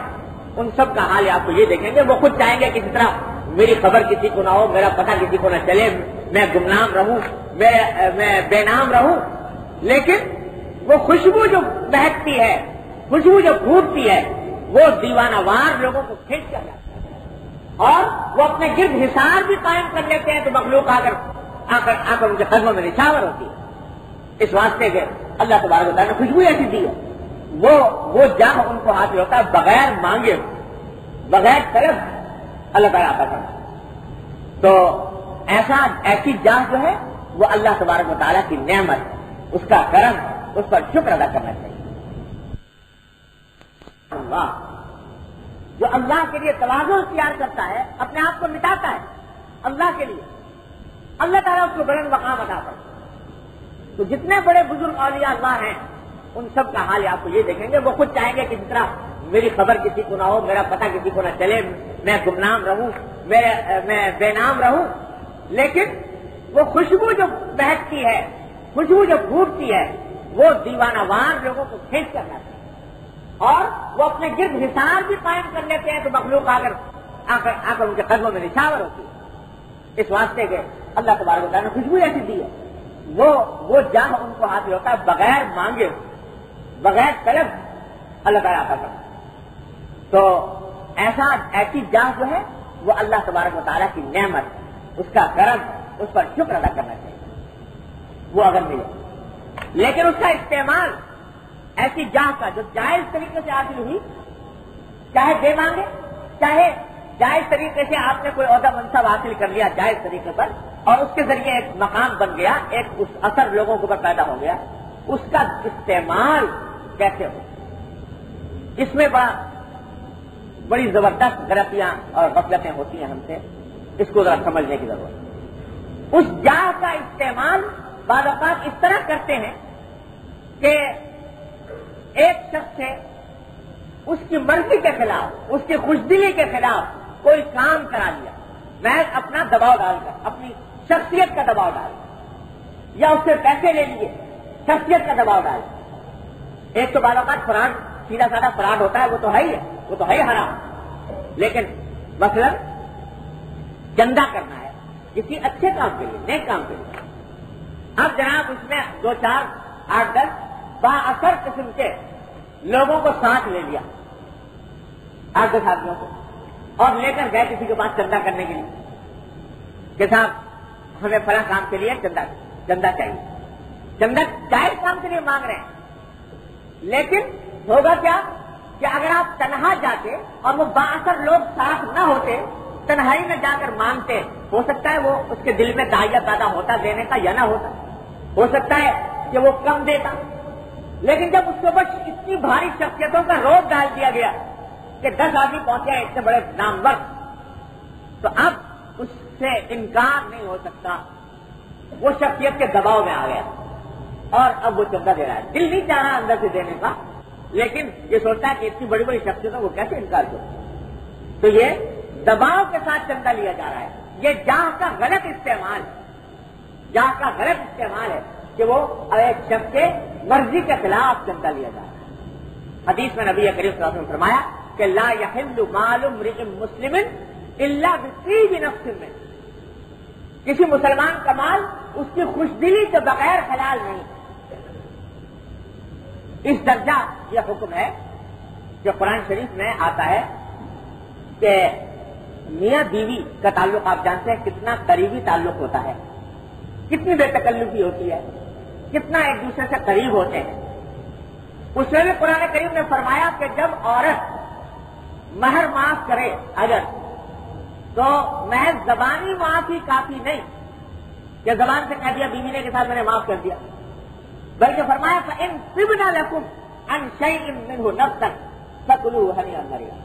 ان سب کا حال آپ کو یہ دیکھیں گے، وہ خود چاہیں گے کسی طرح میری خبر کسی کو نہ ہو، میرا پتہ کسی کو نہ چلے، میں گمنام رہوں، میں بے نام رہوں، لیکن وہ خوشبو جو بہکتی ہے، خوشبو جو پھوٹتی ہے، وہ دیوانہ وار لوگوں کو کھینچ کر جاتی ہے، اور وہ اپنے گرد حصار بھی قائم کر لیتے ہیں تو مخلوق آ کر ان کے قدموں میں نچھاور ہوتی ہے۔ اس واسطے کے اللہ تبارک و تعالیٰ نے خوشبو ایسی دی ہے، وہ جاہ ان کو حاصل ہوتا ہے بغیر مانگے، بغیر طلب اللہ تعالیٰ عطا کرتا ہے۔ تو ایسی جاہ جو ہے وہ اللہ تبارک و تعالیٰ کی نعمت ہے، اس کا کرم ہے، اس پر شکر ادا کرنا چاہیے. اللہ جو اللہ کے لیے تواضع اختیار کرتا ہے، اپنے آپ کو مٹاتا ہے اللہ کے لیے، اللہ تعالیٰ اس کو بلند مقام عطا کرتا ہے. تو جتنے بڑے بزرگ اولیاء اللہ ہیں ان سب کا حال آپ کو یہ دیکھیں گے، وہ خود چاہیں گے کہ جس طرح میری خبر کسی کو نہ ہو، میرا پتہ کسی کو نہ چلے، میں گمنام رہوں، میں بے نام رہوں، لیکن وہ خوشبو جو بہکتی ہے، خوشبو جو پھوٹتی ہے، وہ دیوانہ وار لوگوں کو کھینچ کر لاتی ہے، اور وہ اپنے گرد حصار بھی قائم کر لیتے ہیں تو مخلوق آ کر ان کے قدموں میں نشاور ہوتی ہے. اس واسطے کے اللہ تبارک و تعالیٰ نے خوشبو ایسی دی ہے، وہ جاہ ان کو حاصل ہوتا ہے بغیر مانگے، بغیر طلب اللہ تعالیٰ عطا کرتا ہے. تو ایسی جاہ جو ہے وہ اللہ تبارک و تعالیٰ کی نعمت، اس کا کرم، اس پر شکر ادا کرنا چاہیے وہ اگر ملے. لیکن اس کا استعمال ایسی جاہ کا جو جائز طریقے سے حاصل ہوئی، چاہے بے مانگے، چاہے جائز طریقے سے آپ نے کوئی عہدہ منصب حاصل کر لیا جائز طریقے پر، اور اس کے ذریعے ایک مقام بن گیا، ایک اس اثر لوگوں کے اوپر پیدا ہو گیا، اس کا استعمال کیسے ہو، اس میں بڑی زبردست غلطیاں اور غفلتیں ہوتی ہیں ہم سے، اس کو ذرا سمجھنے کی ضرورت ہے. اس جاہ کا استعمال بعض اوقات اس طرح کرتے ہیں کہ ایک شخص سے اس کی مرضی کے خلاف، اس کی خوش دلی کے خلاف کوئی کام کرا لیا، محض اپنا دباؤ ڈال کر، اپنی شخصیت کا دباؤ ڈال کر، یا اس سے پیسے لے لیے شخصیت کا دباؤ ڈال کر. ایک تو بعض اوقات فراڈ، سیدھا سادہ فراڈ ہوتا ہے، وہ تو ہے ہی ہے، وہ تو ہے حرام. لیکن مثلا چندہ کرنا ہے کسی اچھے کام کے لیے، نیک کام کے لیے، اب جناب اس میں 2 4 8 10 بااثر قسم کے لوگوں کو ساتھ لے لیا، 8 10 آدمیوں کو، اور لے کر گئے کسی کے پاس چندہ کرنے کے لیے کہ صاحب ہمیں فلاں کام کے لیے چندہ چاہیے. چندہ جائز کام کے لیے مانگ رہے ہیں، لیکن ہوگا کیا کہ اگر آپ تنہا جاتے اور وہ بااثر لوگ ساتھ نہ ہوتے، تنہائی میں جا کر مانگتے، ہو سکتا ہے وہ اس کے دل میں داعیہ پیدا ہوتا دینے کا یا نہ ہوتا، ہو سکتا ہے کہ وہ کم دیتا. لیکن جب اس کے اوپر اتنی بھاری شخصیتوں کا روپ ڈال دیا گیا کہ 10 آدمی پہنچے اتنے بڑے نامور، تو اب اس سے انکار نہیں ہو سکتا، وہ شخصیت کے دباؤ میں آ گیا اور اب وہ چندہ دے رہا ہے. دل نہیں چاہ رہا اندر سے دینے کا، لیکن یہ سوچتا ہے کہ اتنی بڑی بڑی شخصیتوں کو کیسے انکار کرو. تو یہ دباؤ کے ساتھ چندہ لیا جا رہا ہے. یہ جاہ کا غلط استعمال، جاہ کا غلط استعمال ہے کہ وہ ایک شخص کے مرضی کے خلاف چندہ لیا جا رہا ہے. حدیث میں نبی کریم صلی اللہ علیہ وسلم نے فرمایا کہ لا یحل مال امرئ مسلم الا بطیب نفس منہ، کسی مسلمان کا مال اس کی خوش دلی کے بغیر حلال نہیں. اس درجہ یہ حکم ہے جو قرآن شریف میں آتا ہے کہ میاں بیوی کا تعلق آپ جانتے ہیں کتنا قریبی تعلق ہوتا ہے، کتنی بے تکلفی ہوتی ہے، کتنا ایک دوسرے سے قریب ہوتے ہیں. اس میں بھی قرآن کریم نے فرمایا کہ جب عورت مہر معاف کرے اگر، تو محض زبانی معافی کافی نہیں کہ زبان سے کہہ دیا بیوی نے کے ساتھ میں نے معاف کر دیا، بلکہ فرمایا فَإِن طِبْنَ لَكُمْ عَنْ شَيْءٍ مِّنْهُ نَفْسًا فَكُلُوهُ هَنِيئًا مَرِيئًا،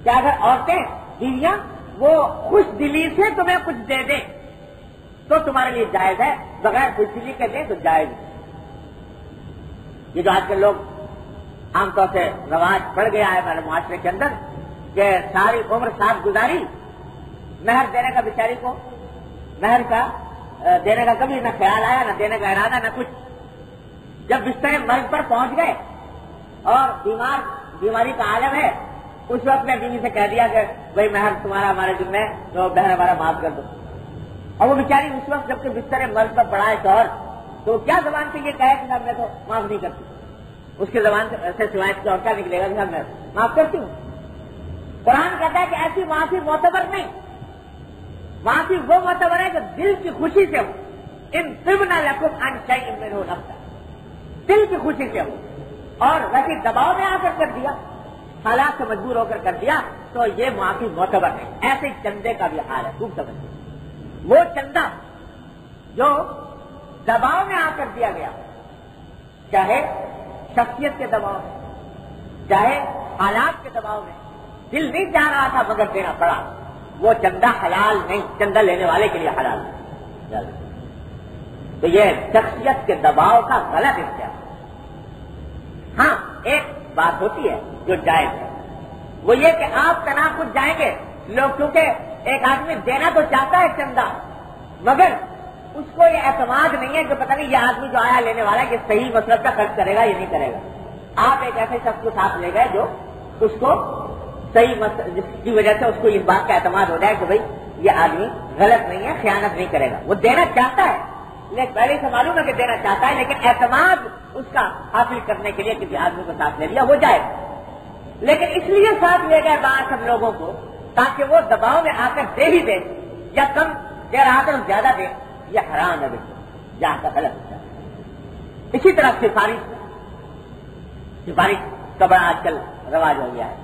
کہ اگر عورتیں بیویاں وہ خوش دلی سے تمہیں کچھ دے دیں تو تمہارے لیے جائز ہے، بغیر خوش دلی کے دیں تو جائز ہے. یہ جو آج کل لوگ عام طور سے رواج پڑ گیا ہے ہمارے معاشرے کے اندر کہ ساری عمر ساتھ گزاری، مہر دینے کا بیچاری کو مہر کا دینے کا کبھی نہ خیال آیا، نہ دینے کا ارادہ، نہ کچھ. جب بستر مرض پر پہنچ گئے اور بیماری کا عالم ہے، اس وقت نے بیوی سے کہہ دیا کہ بھائی مہر تمہارا ہمارے ذمہ ہے تو بہن ہمارا معاف کر دو. اور وہ بیچاری اس وقت جب کہ بستر مرض پر پڑا ہے شوہر، تو کیا زبان سے یہ کہے کہ صاحب میں تو معاف نہیں کرتی، اس کی زبان سے سوائے اس اور کیا نکلے گا کہ صاحب میں معاف کرتی ہوں. قرآن کہتا ہے کہ ایسی معافی معتبر نہیں، معافی وہ معتبر ہے جو دل کی خوشی سے ہو. ان طِبْنَ لَكُمْ عَنْ شَيْءٍ مِّنْهُ نَفْسًا، دل کی خوشی سے ہو. اور ویسے دباؤ میں آ کر دیا، حالات سے مجبور ہو کر دیا، تو یہ معافی معتبر نہیں. ایسے چندے کا بھی حال ہے، خوب سمجھتے. وہ چندہ جو دباؤ میں آ کر دیا گیا چاہے شخصیت کے دباؤ میں، چاہے حالات کے دباؤ میں، دل نہیں چاہ رہا تھا مگر دینا پڑا، وہ چندہ حلال نہیں، چندہ لینے والے کے لیے حلال نہیں۔ تو یہ شخصیت کے دباؤ کا غلط اختیار۔ ہاں ایک بات ہوتی ہے جو جائز ہے، وہ یہ کہ آپ تناقض جائیں گے لوگ، کیونکہ ایک آدمی دینا تو چاہتا ہے چندہ، مگر اس کو یہ اعتماد نہیں ہے کہ پتہ نہیں یہ آدمی جو آیا لینے والا ہے کہ صحیح مطلب کا خرچ کرے گا یا نہیں کرے گا۔ آپ ایک ایسے شخص کو ساتھ لے گئے جو اس کو صحیح جس کی وجہ سے اس کو اس بات کا اعتماد ہو جائے کہ بھائی یہ آدمی غلط نہیں ہے، خیانت نہیں کرے گا۔ وہ دینا چاہتا ہے، لیکن پہلے سے معلوم ہے کہ دینا چاہتا ہے، لیکن اعتماد اس کا حاصل کرنے کے لیے کسی آدمی کو ساتھ لے لیا، وہ جائے۔ لیکن اس لیے ساتھ لے گئے بعض سب لوگوں کو تاکہ وہ دباؤ میں آ کر دے ہی دے، یا کم دے رہا کر زیادہ دے، یہ حرام ہے بالکل، جہاں کا غلط ہوتا ہے۔ اسی طرح سفارش کا بڑا آج کل رواج ہو گیا ہے۔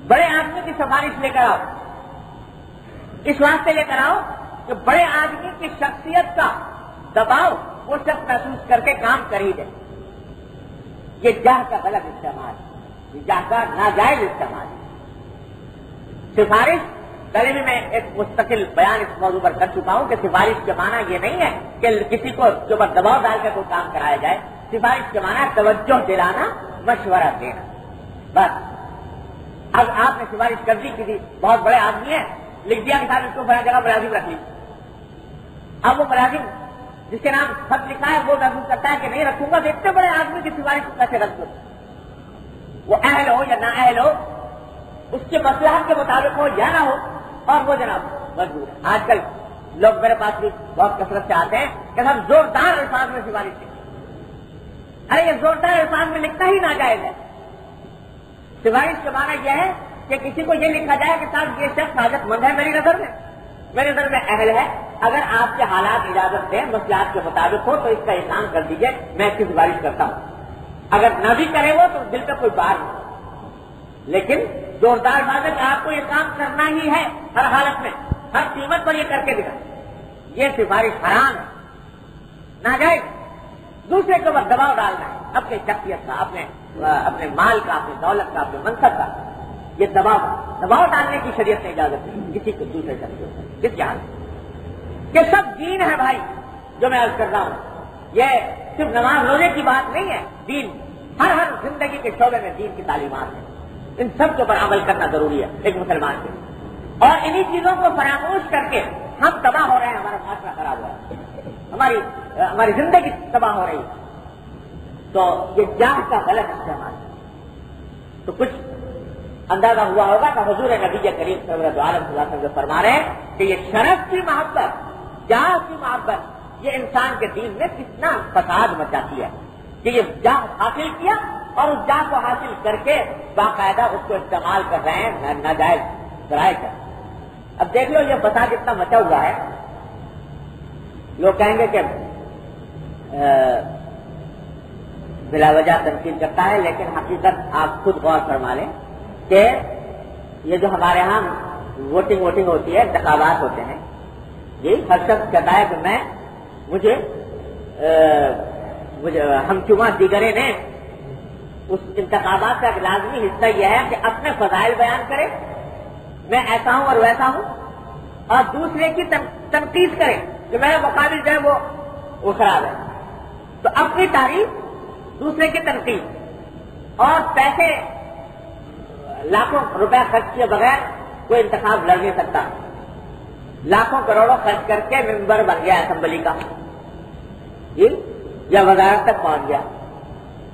بڑے آدمی کی سفارش لے کر آؤ، اس واسطے لے کر آؤ کہ بڑے آدمی کی شخصیت کا دباؤ وہ شخص محسوس کر کے کام کر ہی دے۔ یہ جاہ کا غلط استعمال، یہ جاہ کا ناجائز استعمال۔ سفارش پہلے بھی میں ایک مستقل بیان اس موضوع پر کر چکا ہوں کہ سفارش کے معنی یہ نہیں ہے کہ کسی کو کے اوپر دباؤ ڈال کر کوئی کام کرایا جائے۔ سفارش کے معنی توجہ دلانا، مشورہ دینا، بس۔ اب آپ نے سفارش کر دی، کسی بہت بڑے آدمی ہیں، لکھ دیا کہ صاحب اس کو بڑا جگہ ملازم رکھ لی۔ اب وہ ملازم جس کے نام خط لکھا ہے وہ محسوس کرتا ہے کہ نہیں رکھوں گا، تو اتنے بڑے آدمی کی سفارش کو کیسے رکھ دو؟ وہ اہل ہو یا نہ اہل ہو، اس کے مصلحت کے مطابق ہو یا نہ ہو، اور وہ جناب مجبور ہے۔ آج کل لوگ میرے پاس بھی بہت کثرت سے آتے ہیں کہ صاحب زوردار الفاظ میں سفارش لکھی۔ ارے یہ زوردار الفاظ میں لکھنا ہی ناجائز ہے۔ سفارش کا معنی یہ ہے کہ کسی کو یہ لکھا جائے کہ صاحب یہ شخص حاجت مند ہے میری نظر میں اہل ہے، اگر آپ کے حالات اجازت دیں، مصلحت کے مطابق ہو تو اس کا اعلان کر دیجیے، میں اس کی سفارش کرتا ہوں۔ اگر نہ بھی کرے وہ تو دل پہ کوئی بار نہیں، لیکن زوردار بات ہے کہ آپ کو یہ کام کرنا ہی ہے، ہر حالت میں، ہر قیمت پر یہ کر کے دکھا، یہ سفارش حرام ہے، ناجائز۔ دوسرے کے اوپر دباؤ ڈالنا ہے، اپنی شخصیت کا، اپنے مال کا، اپنی دولت کا، اپنے منصب کا، یہ دباؤ ڈالنے کی شریعت نے اجازت نہیں کسی کو دوسرے شخص کو، کس کی حالت کہ سب دین ہے بھائی۔ جو میں عرض کر رہا ہوں یہ صرف نماز روزے کی بات نہیں ہے، دین ہر زندگی کے شعبے میں دین کی تعلیمات ہیں، ان سب کے اوپر عمل کرنا ضروری ہے ایک مسلمان کے لیے۔ اور انہی چیزوں کو فراموش کر کے ہم تباہ ہو رہے ہیں، ہمارا معاشرہ خراب ہو رہا ہے، ہماری زندگی تباہ ہو رہی ہے۔ تو یہ جاہ کا غلط استعمال ہے۔ تو کچھ اندازہ ہوا ہوگا کہ حضور نبی کریم صلی اللہ علیہ وسلم فرما رہے ہیں کہ یہ شرف کی محبت، جاہ کی محبت، یہ انسان کے دین میں کتنا فساد مچاتی ہے کہ یہ جاہ حاصل کیا اور اس جاہ کو حاصل کر کے باقاعدہ اس کو استعمال کر رہے ہیں ناجائز ذرائع کا۔ اب دیکھ لو یہ فساد اتنا مچا ہوا ہے، لوگ کہیں گے کہ بلا وجہ تنقید کرتا ہے، لیکن حقیقت آپ خود غور فرما لیں کہ یہ جو ہمارے ہاں ووٹنگ ہوتی ہے، انتخابات ہوتے ہیں، یہ ہر شخص کہتا ہے کہ مجھے ہم چما دیگرے نے اس انتخابات کا ایک لازمی حصہ یہ ہے کہ اپنے فضائل بیان کرے، میں ایسا ہوں اور ویسا ہوں، اور دوسرے کی تنقید کرے کہ میرے مقابل جو ہے وہ خراب ہے۔ تو اپنی تعریف، دوسرے کی تنقید، اور پیسے لاکھوں روپے خرچ کیے بغیر کوئی انتخاب لڑ نہیں سکتا۔ لاکھوں کروڑوں خرچ کر کے ممبر بن گیا اسمبلی کا یا وزارت تک پہنچ گیا،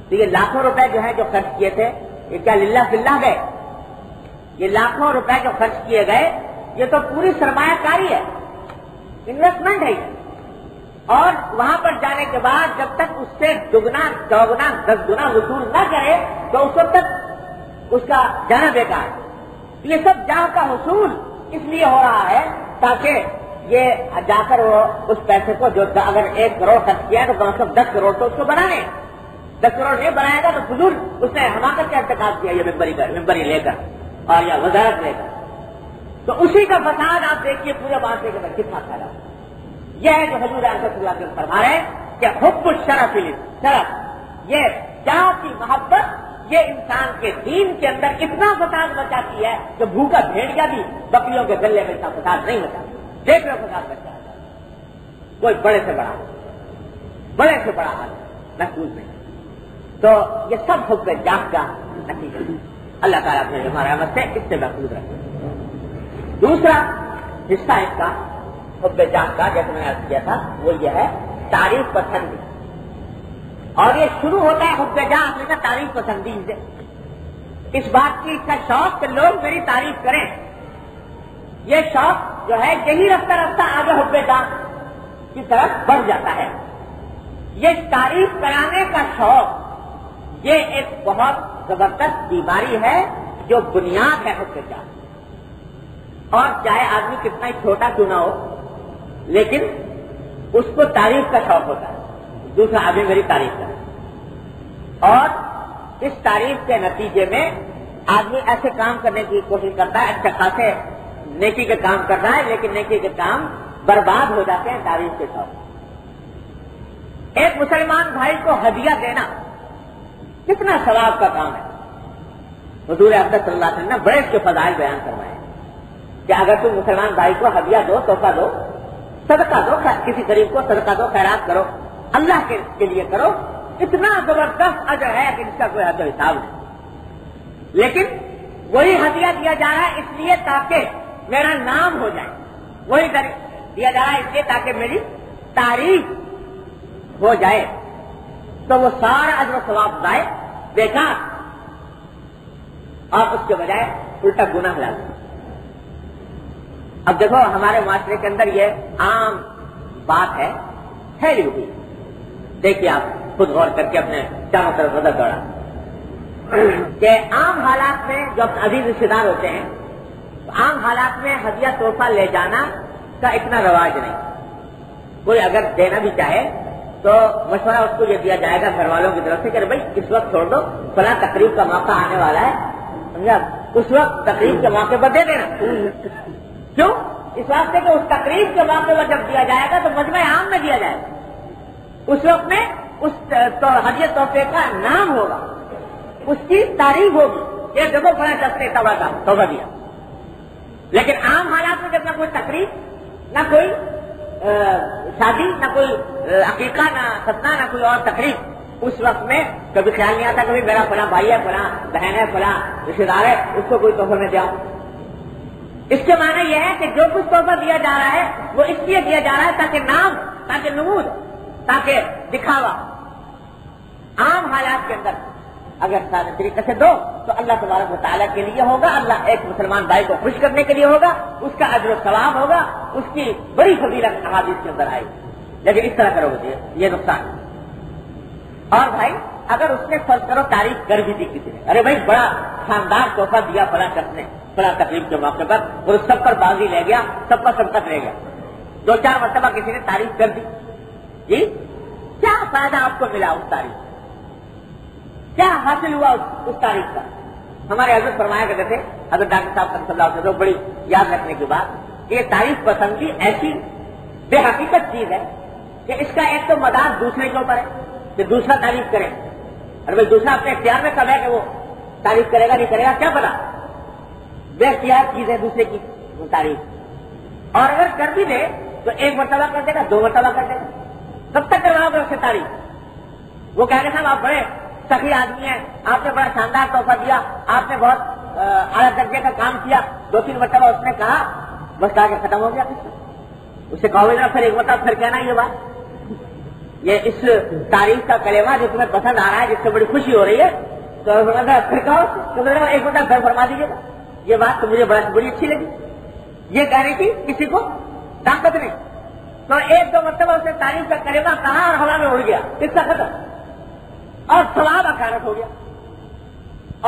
تو یہ لاکھوں روپے جو ہیں جو خرچ کیے تھے یہ کیا للہ فی اللہ گئے؟ یہ لاکھوں روپے جو خرچ کیے گئے یہ تو پوری سرمایہ کاری ہے، انویسٹمنٹ ہے، اور وہاں پر جانے کے بعد جب تک اس سے دگنا چوگنا 10 گنا وصول نہ کرے تو اس وقت تک اس کا جانا بیکار ہے۔ یہ سب جاہ کا حصول اس لیے ہو رہا ہے تاکہ یہ جا کر وہ اس پیسے کو جو اگر 1 کروڑ خرچ کیا ہے تو کم از کم 10 کروڑ تو اس کو بنانے، 10 کروڑ نہیں بنائے گا تو فضول اس نے حماقت کا ارتکاب کیا یہ ممبری لے کر اور یا وزارت لے کر۔ تو اسی کا فساد آپ دیکھیے پورے معاشرے کے اندر کتنا پھیلا۔ یہ ہے جو حضور صلی اللہ علیہ وسلم فرما رہے ہیں کہ حب الشرف شرف یہ جان کی محبت یہ انسان کے دین کے اندر اتنا فساد مچاتی ہے کہ بھوکا بھیڑیا بھی بکریوں کے گلے میں اتنا فساد نہیں مچاتا. دیکھ رہے فساد مچا ہے کوئی بڑے سے بڑا حال محفوظ نہیں. تو یہ سب حب جاہ کا نتیجہ ہے. اللہ تعالیٰ اپنے ہمارے رحمت سے اس سے محفوظ رکھے. دوسرا حصہ اس کا حب جاہ کا جیسے میں نے عرض کیا تھا وہ یہ ہے تعریف پسندی. اور یہ شروع ہوتا ہے حب جاہ اصل کا تعریف پسندی سے. اس بات کی اس کا شوق کہ لوگ میری تعریف کریں. یہ شوق جو ہے یہی رفتہ رفتہ آگے حب جاہ کی طرف بڑھ جاتا ہے. یہ تعریف کرانے کا شوق یہ ایک بہت زبردست بیماری ہے جو بنیاد ہے حب جاہ. اور چاہے آدمی کتنا ہی چھوٹا کیوں نہ ہو لیکن اس کو تعریف کا شوق ہوتا ہے. دوسرا آدمی میری تعریف کرے اور اس تعریف کے نتیجے میں آدمی ایسے کام کرنے کی کوشش کرتا ہے اچھا خاصے نیکی کے کام کر رہا ہے لیکن نیکی کے کام برباد ہو جاتے ہیں تعریف کے شوق. ایک مسلمان بھائی کو ہدیہ دینا کتنا ثواب کا کام ہے. حضور اقدس صلی اللہ علیہ وسلم نے بڑے اس کے فضائل بیان کروائے کہ اگر تم مسلمان بھائی کو ہدیہ دو تحفہ دو صدقہ دو کسی غریب کو صدقہ دو خیرات کرو اللہ کے لیے کرو اتنا زبردست اجر ہے کہ اس کا کوئی حد و حساب نہیں. لیکن وہی ہدیہ دیا جا رہا ہے اس لیے تاکہ میرا نام ہو جائے. وہی دیا جا رہا ہے اس لیے تاکہ میری تعریف ہو جائے. تو وہ سارا اجر و ثواب ضائع بیکار اور اس کے بجائے الٹا گناہ لازم. اب دیکھو ہمارے معاشرے کے اندر یہ عام بات ہے پھیلی ہوئی. دیکھیے آپ خود غور کر کے اپنے چاروں طرف نظر دوڑا کہ عام حالات میں جو عزیز رشتے دار ہوتے ہیں عام حالات میں ہدیہ تحفہ لے جانا کا اتنا رواج نہیں. کوئی اگر دینا بھی چاہے تو مشورہ اس کو یہ دیا جائے گا گھر والوں کی طرف سے کہ بھائی اس وقت چھوڑ دو فلاں تقریب کا موقع آنے والا ہے سمجھا اس وقت تقریب کے موقع پر دے دینا. کیوں؟ اس واسطے کہ اس تقریب کے موقع پر جب دیا جائے گا تو مجمع عام میں دیا جائے گا. اس وقت میں اس ہدیہ تحفے کا نام ہوگا اس کی تعریف ہوگی یہ دیکھو بڑا چستے توبہ دیا. لیکن عام حالات میں جب نہ کوئی تقریب نہ کوئی شادی نہ کوئی عقیقہ نہ ختنہ نہ کوئی اور تقریب اس وقت میں کبھی خیال نہیں آتا کبھی میرا فلاں بھائی ہے فلاں بہن ہے فلاں رشتے دار ہے اس کو کوئی تحفہ میں دیا. اس کے معنی یہ ہے کہ جو کچھ تحفہ دیا جا رہا ہے وہ اس لیے دیا جا رہا ہے تاکہ نام تاکہ نمود تاکہ دکھاوا. عام حالات کے اندر اگر سادہ طریقے سے دو تو اللہ تبارک و تعالیٰ کے لیے ہوگا. اللہ ایک مسلمان بھائی کو خوش کرنے کے لیے ہوگا اس کا اجر و ثواب ہوگا اس کی بڑی فضیلت احادیث کے اندر آئی. لیکن اس طرح کرو گے یہ نقصان. اور بھائی اگر اس نے فرض کرو تعریف کر بھی دی کسی نے ارے بھائی بڑا شاندار تحفہ دیا فلاں شخص نے فلاں تقریب کے موقع پر اور سب پر بازی لے گیا سب پر سبقت لے گیا 2-4 مرتبہ کسی نے تعریف کر دی جی کیا فائدہ آپ کو ملا اس تعریف کیا حاصل ہوا اس تاریخ کا. ہمارے حضرت فرمایا کرتے تھے حضرت ڈاکٹر صاحب صلی اللہ علیہ وسلم بڑی یاد رکھنے کی بات کہ یہ تعریف پسندی ایسی بے حقیقت چیز ہے کہ اس کا ایک تو مدار دوسرے کے اوپر ہے کہ دوسرا تعریف کرے. اور بھائی دوسرا اپنے اختیار میں کب ہے کہ وہ تعریف کرے گا نہیں کرے گا کیا پتا. بے اختیار چیز ہے دوسرے کی وہ تعریف. اور اگر کر بھی دے تو 1 مرتبہ کر دے گا 2 مرتبہ کر دے گا کب تک کرواؤ گے اس سے تعریف. وہ کہہ رہے صاحب آپ بڑے سخی آدمی ہیں آپ نے بڑا شاندار تحفہ دیا آپ نے بہت اعلیٰ درجے کا کام کیا 2-3 مرتبہ اس نے کہا بس کہا کہ ختم ہو گیا اس سے کہو گے پھر 1 مرتبہ پھر کہنا یہ بات یہ اس تاریخ کا کلمہ جو تمہیں پسند آ رہا ہے جس سے بڑی خوشی ہو رہی ہے تو پھر کہو تو 1 مرتبہ پھر فرما دیجیے گا یہ بات تو مجھے بڑی اچھی لگی. یہ کہنے کی کسی کو طاقت نہیں تو 1-2 مرتبہ اس نے تعریف کا کلمہ کہا اور ہوا میں اڑ گیا اس کا ختم اور ثواب اکارت ہو گیا.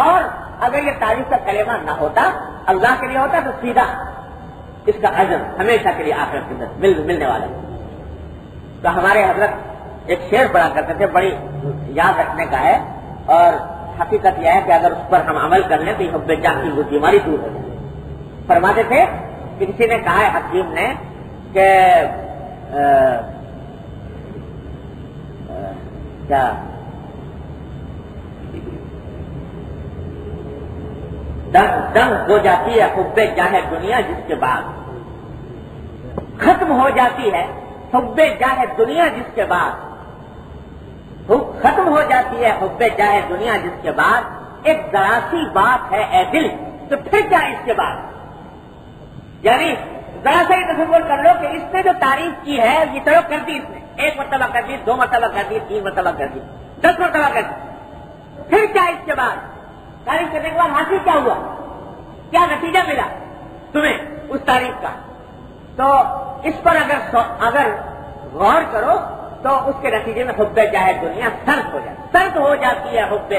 اور اگر یہ تعریف کا کلمہ نہ ہوتا اللہ کے لیے ہوتا تو سیدھا اس کا اجر ہمیشہ کے لیے آخرت کے اندر ملنے والا. تو ہمارے حضرت ایک شعر پڑھا کرتے تھے بڑی یاد رکھنے کا ہے اور حقیقت یہ ہے کہ اگر اس پر ہم عمل کر لیں تو یہ حب جاہ کی وہ بیماری دور ہو جائے. فرماتے تھے کہ کسی نے کہا ہے حکیم نے کہ کیا دم ہو جاتی ہے حب جاہ دنیا جس کے بعد، ختم ہو جاتی ہے حب جاہ دنیا جس کے بعد، ختم ہو جاتی ہے حب جاہ دنیا جس کے بعد، ایک ذرا سی بات ہے اے دل، تو پھر کیا اس کے بعد؟ یعنی ذرا سا یہ تصور کر لو کہ اس نے جو تعریف کی ہے یہ تو کر دی، اس نے ایک مرتبہ کر دی، 2 مرتبہ کر دی، 3 مرتبہ کر دی، 10 مرتبہ کر دی، پھر کیا اس کے بعد؟ تعریف کرنے کے بعد حاصل کیا ہوا؟ کیا نتیجہ ملا تمہیں اس تعریف کا؟ تو اس پر اگر غور کرو تو اس کے نتیجے میں حب جاہ دنیا سرد ہو جاتی ہے حب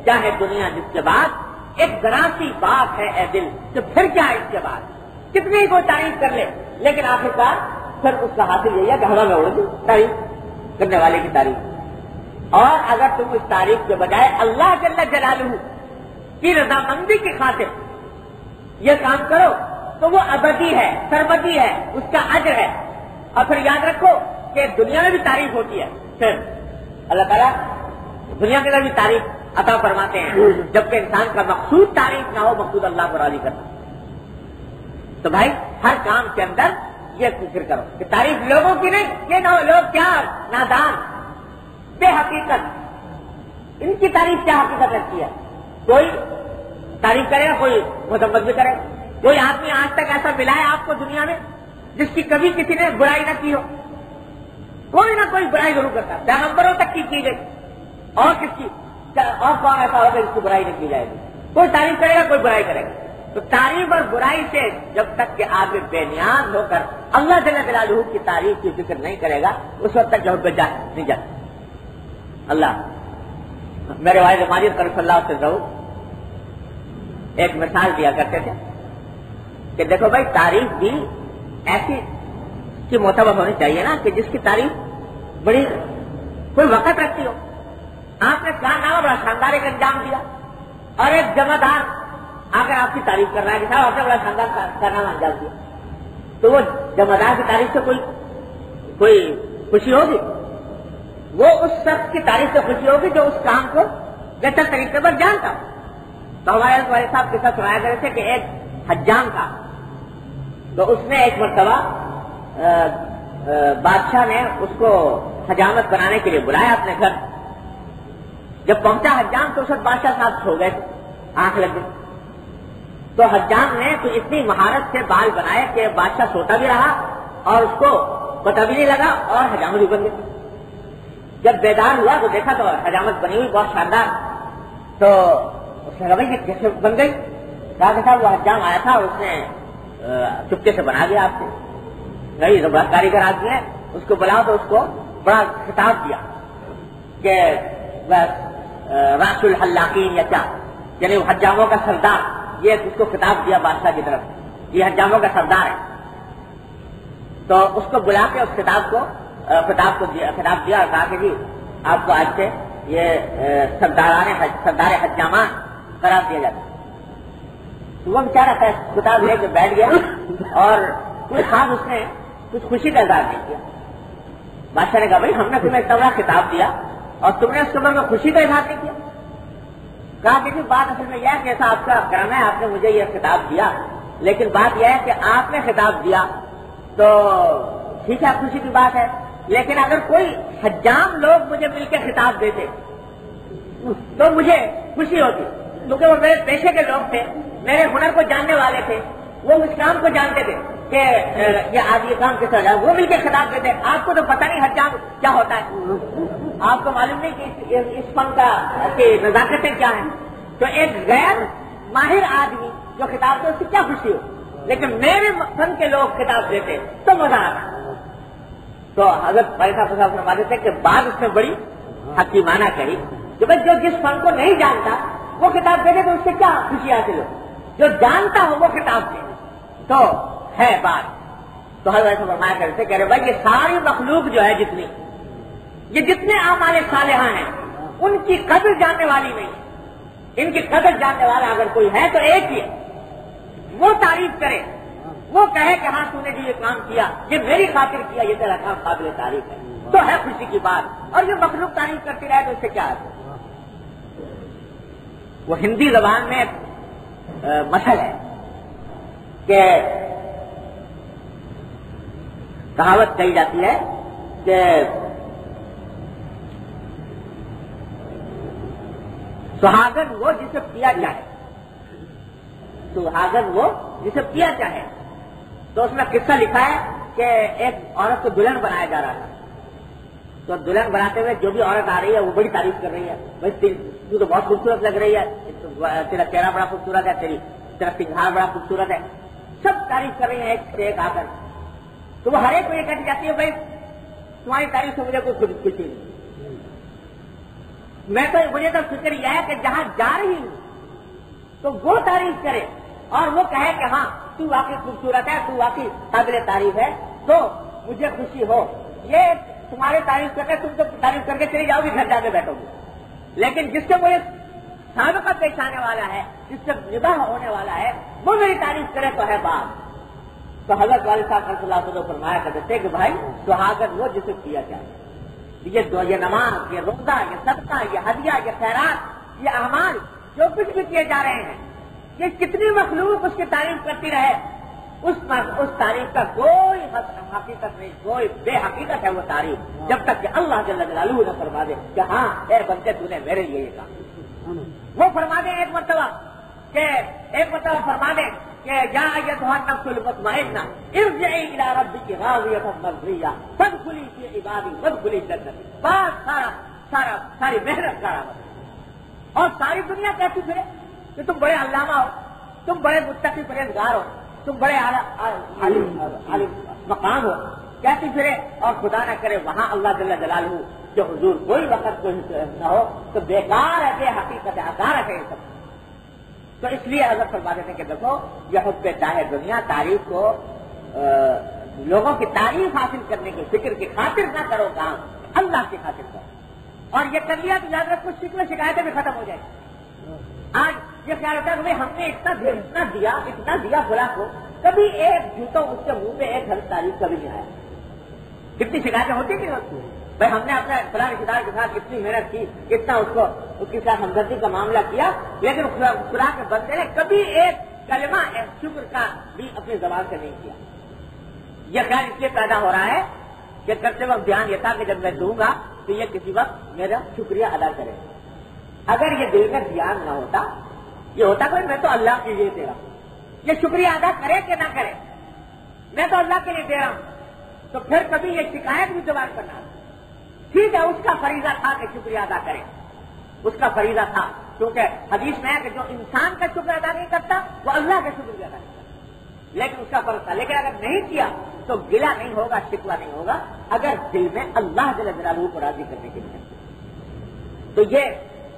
جاہ دنیا جس کے بعد ایک ذرا سی بات ہے اے دل، تو پھر کیا ہے اس کے بعد؟ کتنی کوئی تعریف کر لے لیکن آخرکار پھر اس کا حاصل یہی ہے کہ ہوا میں اڑ گئی تعریف کرنے والے کی تعریف۔ اور اگر تم اس تعریف کے بجائے اللہ جل جلالہ کی رضامندی کی خاطر یہ کام کرو تو وہ ابدی ہے، سرمدی ہے، اس کا اجر ہے۔ اور پھر یاد رکھو کہ دنیا میں بھی تعریف ہوتی ہے، پھر اللہ تعالیٰ دنیا کے اندر بھی تعریف عطا فرماتے ہیں، جبکہ انسان کا مقصود تعریف نہ ہو، مقصود اللہ کو راضی کرنا۔ تو بھائی ہر کام کے اندر یہ فکر کرو کہ تعریف لوگوں کی نہیں، یہ نہ ہو لوگ کیا نادان بے حقیقت، ان کی تعریف کیا حقیقت رکھتی ہے؟ کوئی تعریف کرے گا، کوئی مذمت بھی کرے گا۔ کوئی آدمی آج تک ایسا ملا ہے آپ کو دنیا میں جس کی کبھی کسی نے برائی نہ کی ہو؟ کوئی نہ کوئی برائی ضرور کرتا ہے، پیغمبروں تک کی گئی، اور کس کی اور کون ایسا ہوگا جس کی برائی نہیں کی جائے گی؟ کوئی تعریف کرے گا، کوئی برائی کرے گا۔ تو تعریف اور برائی سے جب تک کہ آدمی بے نیاز ہو کر اللہ جل جلالہ کی تعریف کی فکر نہیں کرے گا، اس وقت تک جب نہیں جاتا۔ اللہ میرے والد ماجد صلی اللہ علیہ وسلم ایک مثال دیا کرتے تھے کہ دیکھو بھائی تعریف بھی ایسی کی معتبر ہونی چاہیے نا کہ جس کی تعریف بڑی کوئی وقت رکھتی ہو۔ آپ نے کہا نام بڑا شاندار ایک انجام دیا، اور ایک جمع دار آ کر آپ کی تعریف کر رہا ہے کہ صاحب آپ نے بڑا شاندار کارنامہ انجام دیا، تو وہ جمع دار کی تعریف سے کوئی خوشی ہوگی؟ وہ اس شخص کی تعریف سے خوشی ہوگی جو اس کام کو بہتر طریقے پر جانتا ہو۔ تو ہمارے والے صاحب کے ساتھ سنایا کرے تھے کہ ایک حجام کا، تو اس نے ایک مرتبہ بادشاہ نے اس کو حجامت بنانے کے لیے بلایا اپنے گھر۔ جب پہنچا حجام تو اس وقت بادشاہ صاحب سو گئے تھے، آنکھ لگ گئی۔ تو حجام نے تو اتنی مہارت سے بال بنائے کہ بادشاہ سوتا بھی رہا اور اس کو پتہ بھی نہیں لگا، اور حجامت بھی بن گئی۔ جب بیدار ہوا تو دیکھا تو حجامت بنی ہوئی بہت شاندار۔ تو اس نے کہا بھائی یہ کیسے بن گئی؟ کہا کہ صاحب وہ حجام آیا تھا، اس نے چپکے سے بنا دیا آپ سے، نہیں تو بڑا کاریگر آدمی ہے، اس کو بلاؤ۔ تو اس کو بڑا خطاب دیا کہ راس الحلاقین یا کیا، یعنی وہ حجاموں کا سردار، یہ اس کو خطاب دیا بادشاہ کی طرف، یہ حجاموں کا سردار ہے۔ تو اس کو بلا کے اس خطاب دیا اور کہا کہ جی آپ کو آج سے یہ سردار حجامان قرار دیا جاتا ہے۔ تو وہ بیچارہ خطاب لے کے بیٹھ گیا اور کوئی خاص اس نے کچھ خوشی کا اظہار نہیں کیا۔ بادشاہ نے کہا بھائی ہم نے تمہیں اتنا بڑا خطاب دیا اور تم نے اس کے بارے میں خوشی کا اظہار نہیں کیا۔ کہا کہ بات اصل میں یہ ہے کہ ایسا آپ کا کرم ہے، آپ نے مجھے یہ خطاب دیا، لیکن بات یہ ہے کہ آپ نے خطاب دیا تو ٹھیک ہے خوشی کی بات ہے، لیکن اگر کوئی حجام لوگ مجھے مل کے خطاب دیتے تو مجھے خوشی ہوتی، کیونکہ وہ میرے پیشے کے لوگ تھے، میرے ہنر کو جاننے والے تھے، وہ اس کام کو جانتے تھے کہ یہ آج یہ کام کس طرح، وہ مل کے خطاب دیتے۔ آپ کو تو پتہ نہیں حجام کیا ہوتا ہے، آپ کو معلوم نہیں کہ اس فن کا نزاکتیں کیا ہیں۔ تو ایک غیر ماہر آدمی جو خطاب دے اس کی کیا خوشی ہو، لیکن میرے فن کے لوگ خطاب دیتے تو مزہ آتا۔ تو حضرت بھائی صاحب فرماتے تھے کہ بات اس نے بڑی حکیمانہ کہی کہ بھائی جو جس فن کو نہیں جانتا وہ خطاب دے دے تو اس سے کیا خوشی حاصل ہو، جو جانتا ہو وہ خطاب دے تو ہے بات۔ تو حضرت فرمایا کرتے تھے کہ بھائی یہ ساری مخلوق جو ہے جتنی، یہ جتنے اعمال صالحہ ہیں ان کی قدر جاننے والی نہیں، ان کی قدر جاننے والا اگر کوئی ہے تو ایک ہی ہے، وہ تعریف کرے، وہ کہے کہ ہاں تو نے جو یہ کام کیا یہ میری خاطر کیا، یہ تیرا کام قابل تعریف ہے، تو ہے خوشی کی بات۔ اور یہ مخلوق تعریف کرتی رہے تو اس سے کیا ہے؟ وہ ہندی زبان میں مثل ہے کہ کہاوت کہی جاتی ہے کہ سہاگن وہ جسے پیا جائے، سہاگن وہ جسے پیا چاہے. تو اس میں قصہ لکھا ہے کہ ایک عورت کو دلہن بنایا جا رہا تھا. تو دلہن بناتے ہوئے جو بھی عورت آ رہی ہے وہ بڑی تعریف کر رہی ہے، بھائی تو بہت خوبصورت لگ رہی ہے، تیرا چہرہ بڑا خوبصورت ہے، تیرا سنگھار بڑا خوبصورت ہے، سب تعریف کر رہی ہیں ایک سے ایک آ کر. تو وہ ہر ایک کو یہ کہتی جاتی ہے بھائی تمہاری تعریف سے مجھے کوئی خوشی نہیں، مجھے تو فکر یہ ہے کہ جہاں جا رہی ہوں تو وہ تعریف کرے اور وہ کہے کہ ہاں تو واقعی خوبصورت ہے، تو واقعی قابل تعریف ہے، تو مجھے خوشی ہو. یہ تمہاری تعریف کر کے تم تو تعریف کر کے چلی جاؤ گی، گھر جا کے بیٹھو گی. لیکن جس سے مجھے سابقہ پیش آنے والا ہے، جس سے نباہ ہونے والا ہے، وہ میری تعریف کرے تو ہے بات. تو حضرت والد صاحب صلی اللہ علیہ وسلم فرمایا کرتے تھے کہ بھائی سہاگن وہ جسے پیا جائے. یہ نماز، یہ روزہ، یہ صدقہ، یہ ہدیہ، یہ خیرات، یہ اعمال جو کچھ بھی کیے جا رہے ہیں، یہ کتنی مخلوق اس کی تعریف کرتی رہے، اس تعریف کا کوئی حقیقت نہیں، کوئی بے حقیقت ہے وہ تعریف، جب تک کہ اللہ جل جلالہ نہ فرما دے کہ ہاں اے بندے تو نے میرے لیے یہ کہا. وہ فرما دے ایک مرتبہ فرما دے کہ یا ایتھا النفس المطمئنہ ارجعی الی ربک راضیۃ مرضیہ فادخلی فی عبادی وادخلی جنتی. بس ساری محنت کا اور ساری دنیا کہتی پھرے کہ تم بڑے علامہ ہو، تم بڑے متقی پرہیزگار ہو، تم بڑے عالی مقام ہو، کہتی پھرے، اور خدا نہ کرے وہاں اللہ جل جلالہ جو حضور کوئی وقت کوئی نہ ہو تو بیکار ہے، بے حقیقت حقارت ہے یہ سب. تو اس لیے حضرت فرما دیتے ہیں کہ دیکھو یہ حب چاہے دنیا، تعریف کو لوگوں کی تعریف حاصل کرنے کی فکر کی خاطر نہ کرو کام، اللہ کی خاطر کرو. اور یہ کر لیا تو یاد رکھو کچھ شکایتیں بھی ختم ہو جائیں. آج یہ خیال ہوتا ہے کہ ہم نے اتنا دیا فلاں کو، کبھی ایک جوتوں اس کے منہ پہ ایک ہر تعریف کبھی نہیں آیا. کتنی شکایتیں ہوتی نہیں ہوتی بھائی ہم نے اپنے فلاں رشتے دار کے ساتھ کتنی محنت کی، کتنا اس کے ساتھ ہمدردی کا معاملہ کیا، لیکن خدا کے بندے نے کبھی ایک کلمہ شکر کا بھی اپنی زبان سے نہیں کیا. یہ خیال اس لیے پیدا ہو رہا ہے کہ کرتے وقت دھیان یہ تھا کہ جب میں دوں گا تو یہ کسی وقت میرا شکریہ ادا کرے. اگر یہ دل کا دھیان نہ ہوتا، یہ ہوتا کہ میں تو اللہ کے لیے دے رہا ہوں، یہ شکریہ ادا کرے کہ نہ کرے میں تو اللہ کے لیے دے رہا ہوں، تو پھر کبھی یہ شکایت بھی زبان پر نہ آتی. ٹھیک ہے، اس کا فریضہ تھا کہ شکریہ ادا کرے، اس کا فریضہ تھا، کیونکہ حدیث میں ہے کہ جو انسان کا شکر ادا نہیں کرتا وہ اللہ کا شکر ادا نہیں کرتا، لیکن اس کا فرض تھا. لیکن اگر نہیں کیا تو گلہ نہیں ہوگا، شکوہ نہیں ہوگا، اگر دل میں اللہ جل جلالہ کو راضی کرنے کے لیے. تو یہ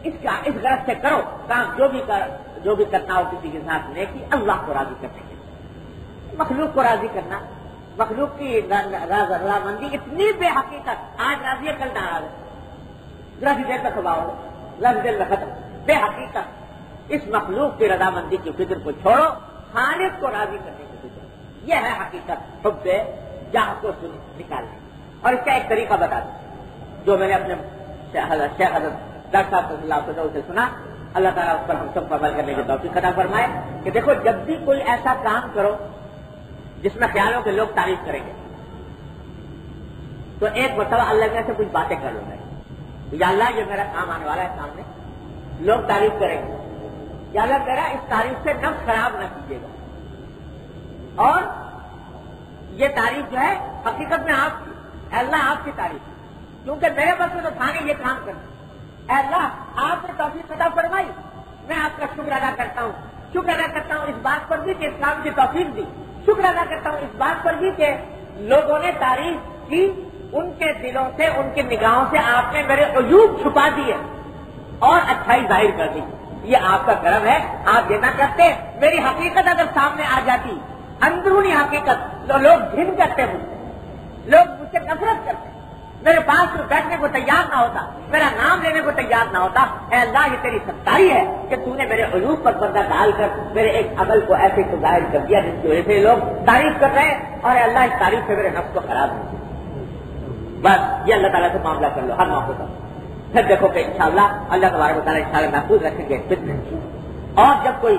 اس غرض سے کرو کام، جو بھی کرنا ہو کسی کے ساتھ نیکی، اللہ کو راضی کرنے کے لیے. مخلوق کو راضی کرنا، مخلوق کی رضامندی اتنی بے حقیقت، آج راضی ہے کل ناراض ہے، ذرا سی دیر تک ہوا ہو، ذرا سی دیر میں ختم، بے حقیقت. اس مخلوق کی رضامندی کی فکر کو چھوڑو، خالق کو راضی کرنے کی فکر. یہ ہے حقیقت حب جہاں کو نکالنے. اور اس کا ایک طریقہ بتا دوں جو میں نے اپنے شیخ حضرت ڈاکٹر صاحب صلی اللہ علیہ وسلم سے سنا، اللہ تعالیٰ اس پر ہم سب کو عمل کرنے کی توفیق عطا فرمائے. کہ دیکھو جب بھی کوئی ایسا کام کرو جس میں خیالوں کے لوگ تعریف کریں گے، تو ایک مرتبہ اللہ میں سے کچھ باتیں کر لو گے. یا اللہ یہ میرا کام آنے والا ہے سامنے، لوگ تعریف کریں گے، یا اللہ میرا اس تعریف سے نفس خراب نہ کیجیے گا. اور یہ تعریف جو ہے حقیقت میں آپ کی، اے اللہ آپ کی تعریف ہے، کیونکہ میرے بس میں تو تھا نہیں یہ کام کرنا. اے اللہ آپ نے توفیق عطا فرمائی، میں آپ کا شکر ادا کرتا ہوں. شکر ادا کرتا ہوں اس بات پر بھی کہ اس کام کی توفیق دی. شکر ادا کرتا ہوں اس بات پر بھی کہ لوگوں نے تعریف کی، ان کے دلوں سے، ان کی نگاہوں سے آپ نے میرے عیوب چھپا دیے اور اچھائی ظاہر کر دی. یہ آپ کا کرم ہے. آپ یہ نہ کرتے، میری حقیقت اگر سامنے آ جاتی، اندرونی حقیقت، تو لوگ گھن کرتے مجھ سے، لوگ مجھ سے نفرت کرتے، میرے پاس بیٹھنے کو تیار نہ ہوتا، میرا نام لینے کو تیار نہ ہوتا. اے اللہ یہ تیری ستاری ہے کہ تو نے میرے عیوب پر پردہ ڈال کر میرے ایک عمل کو ایسے کو ظاہر کر دیا جس کی وجہ سے لوگ تعریف کر رہے ہیں، اور اے اللہ اس تعریف سے میرے نفس کو خراب نہیں. بس یہ اللہ تعالیٰ سے معاملہ کر لو ہر موقع پر. پھر دیکھو کہ انشاءاللہ اللہ تبارک و تعالیٰ انشاءاللہ محفوظ رکھیں گے فتنے. اور جب کوئی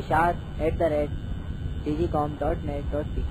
ishaat@tgcom.net.pk।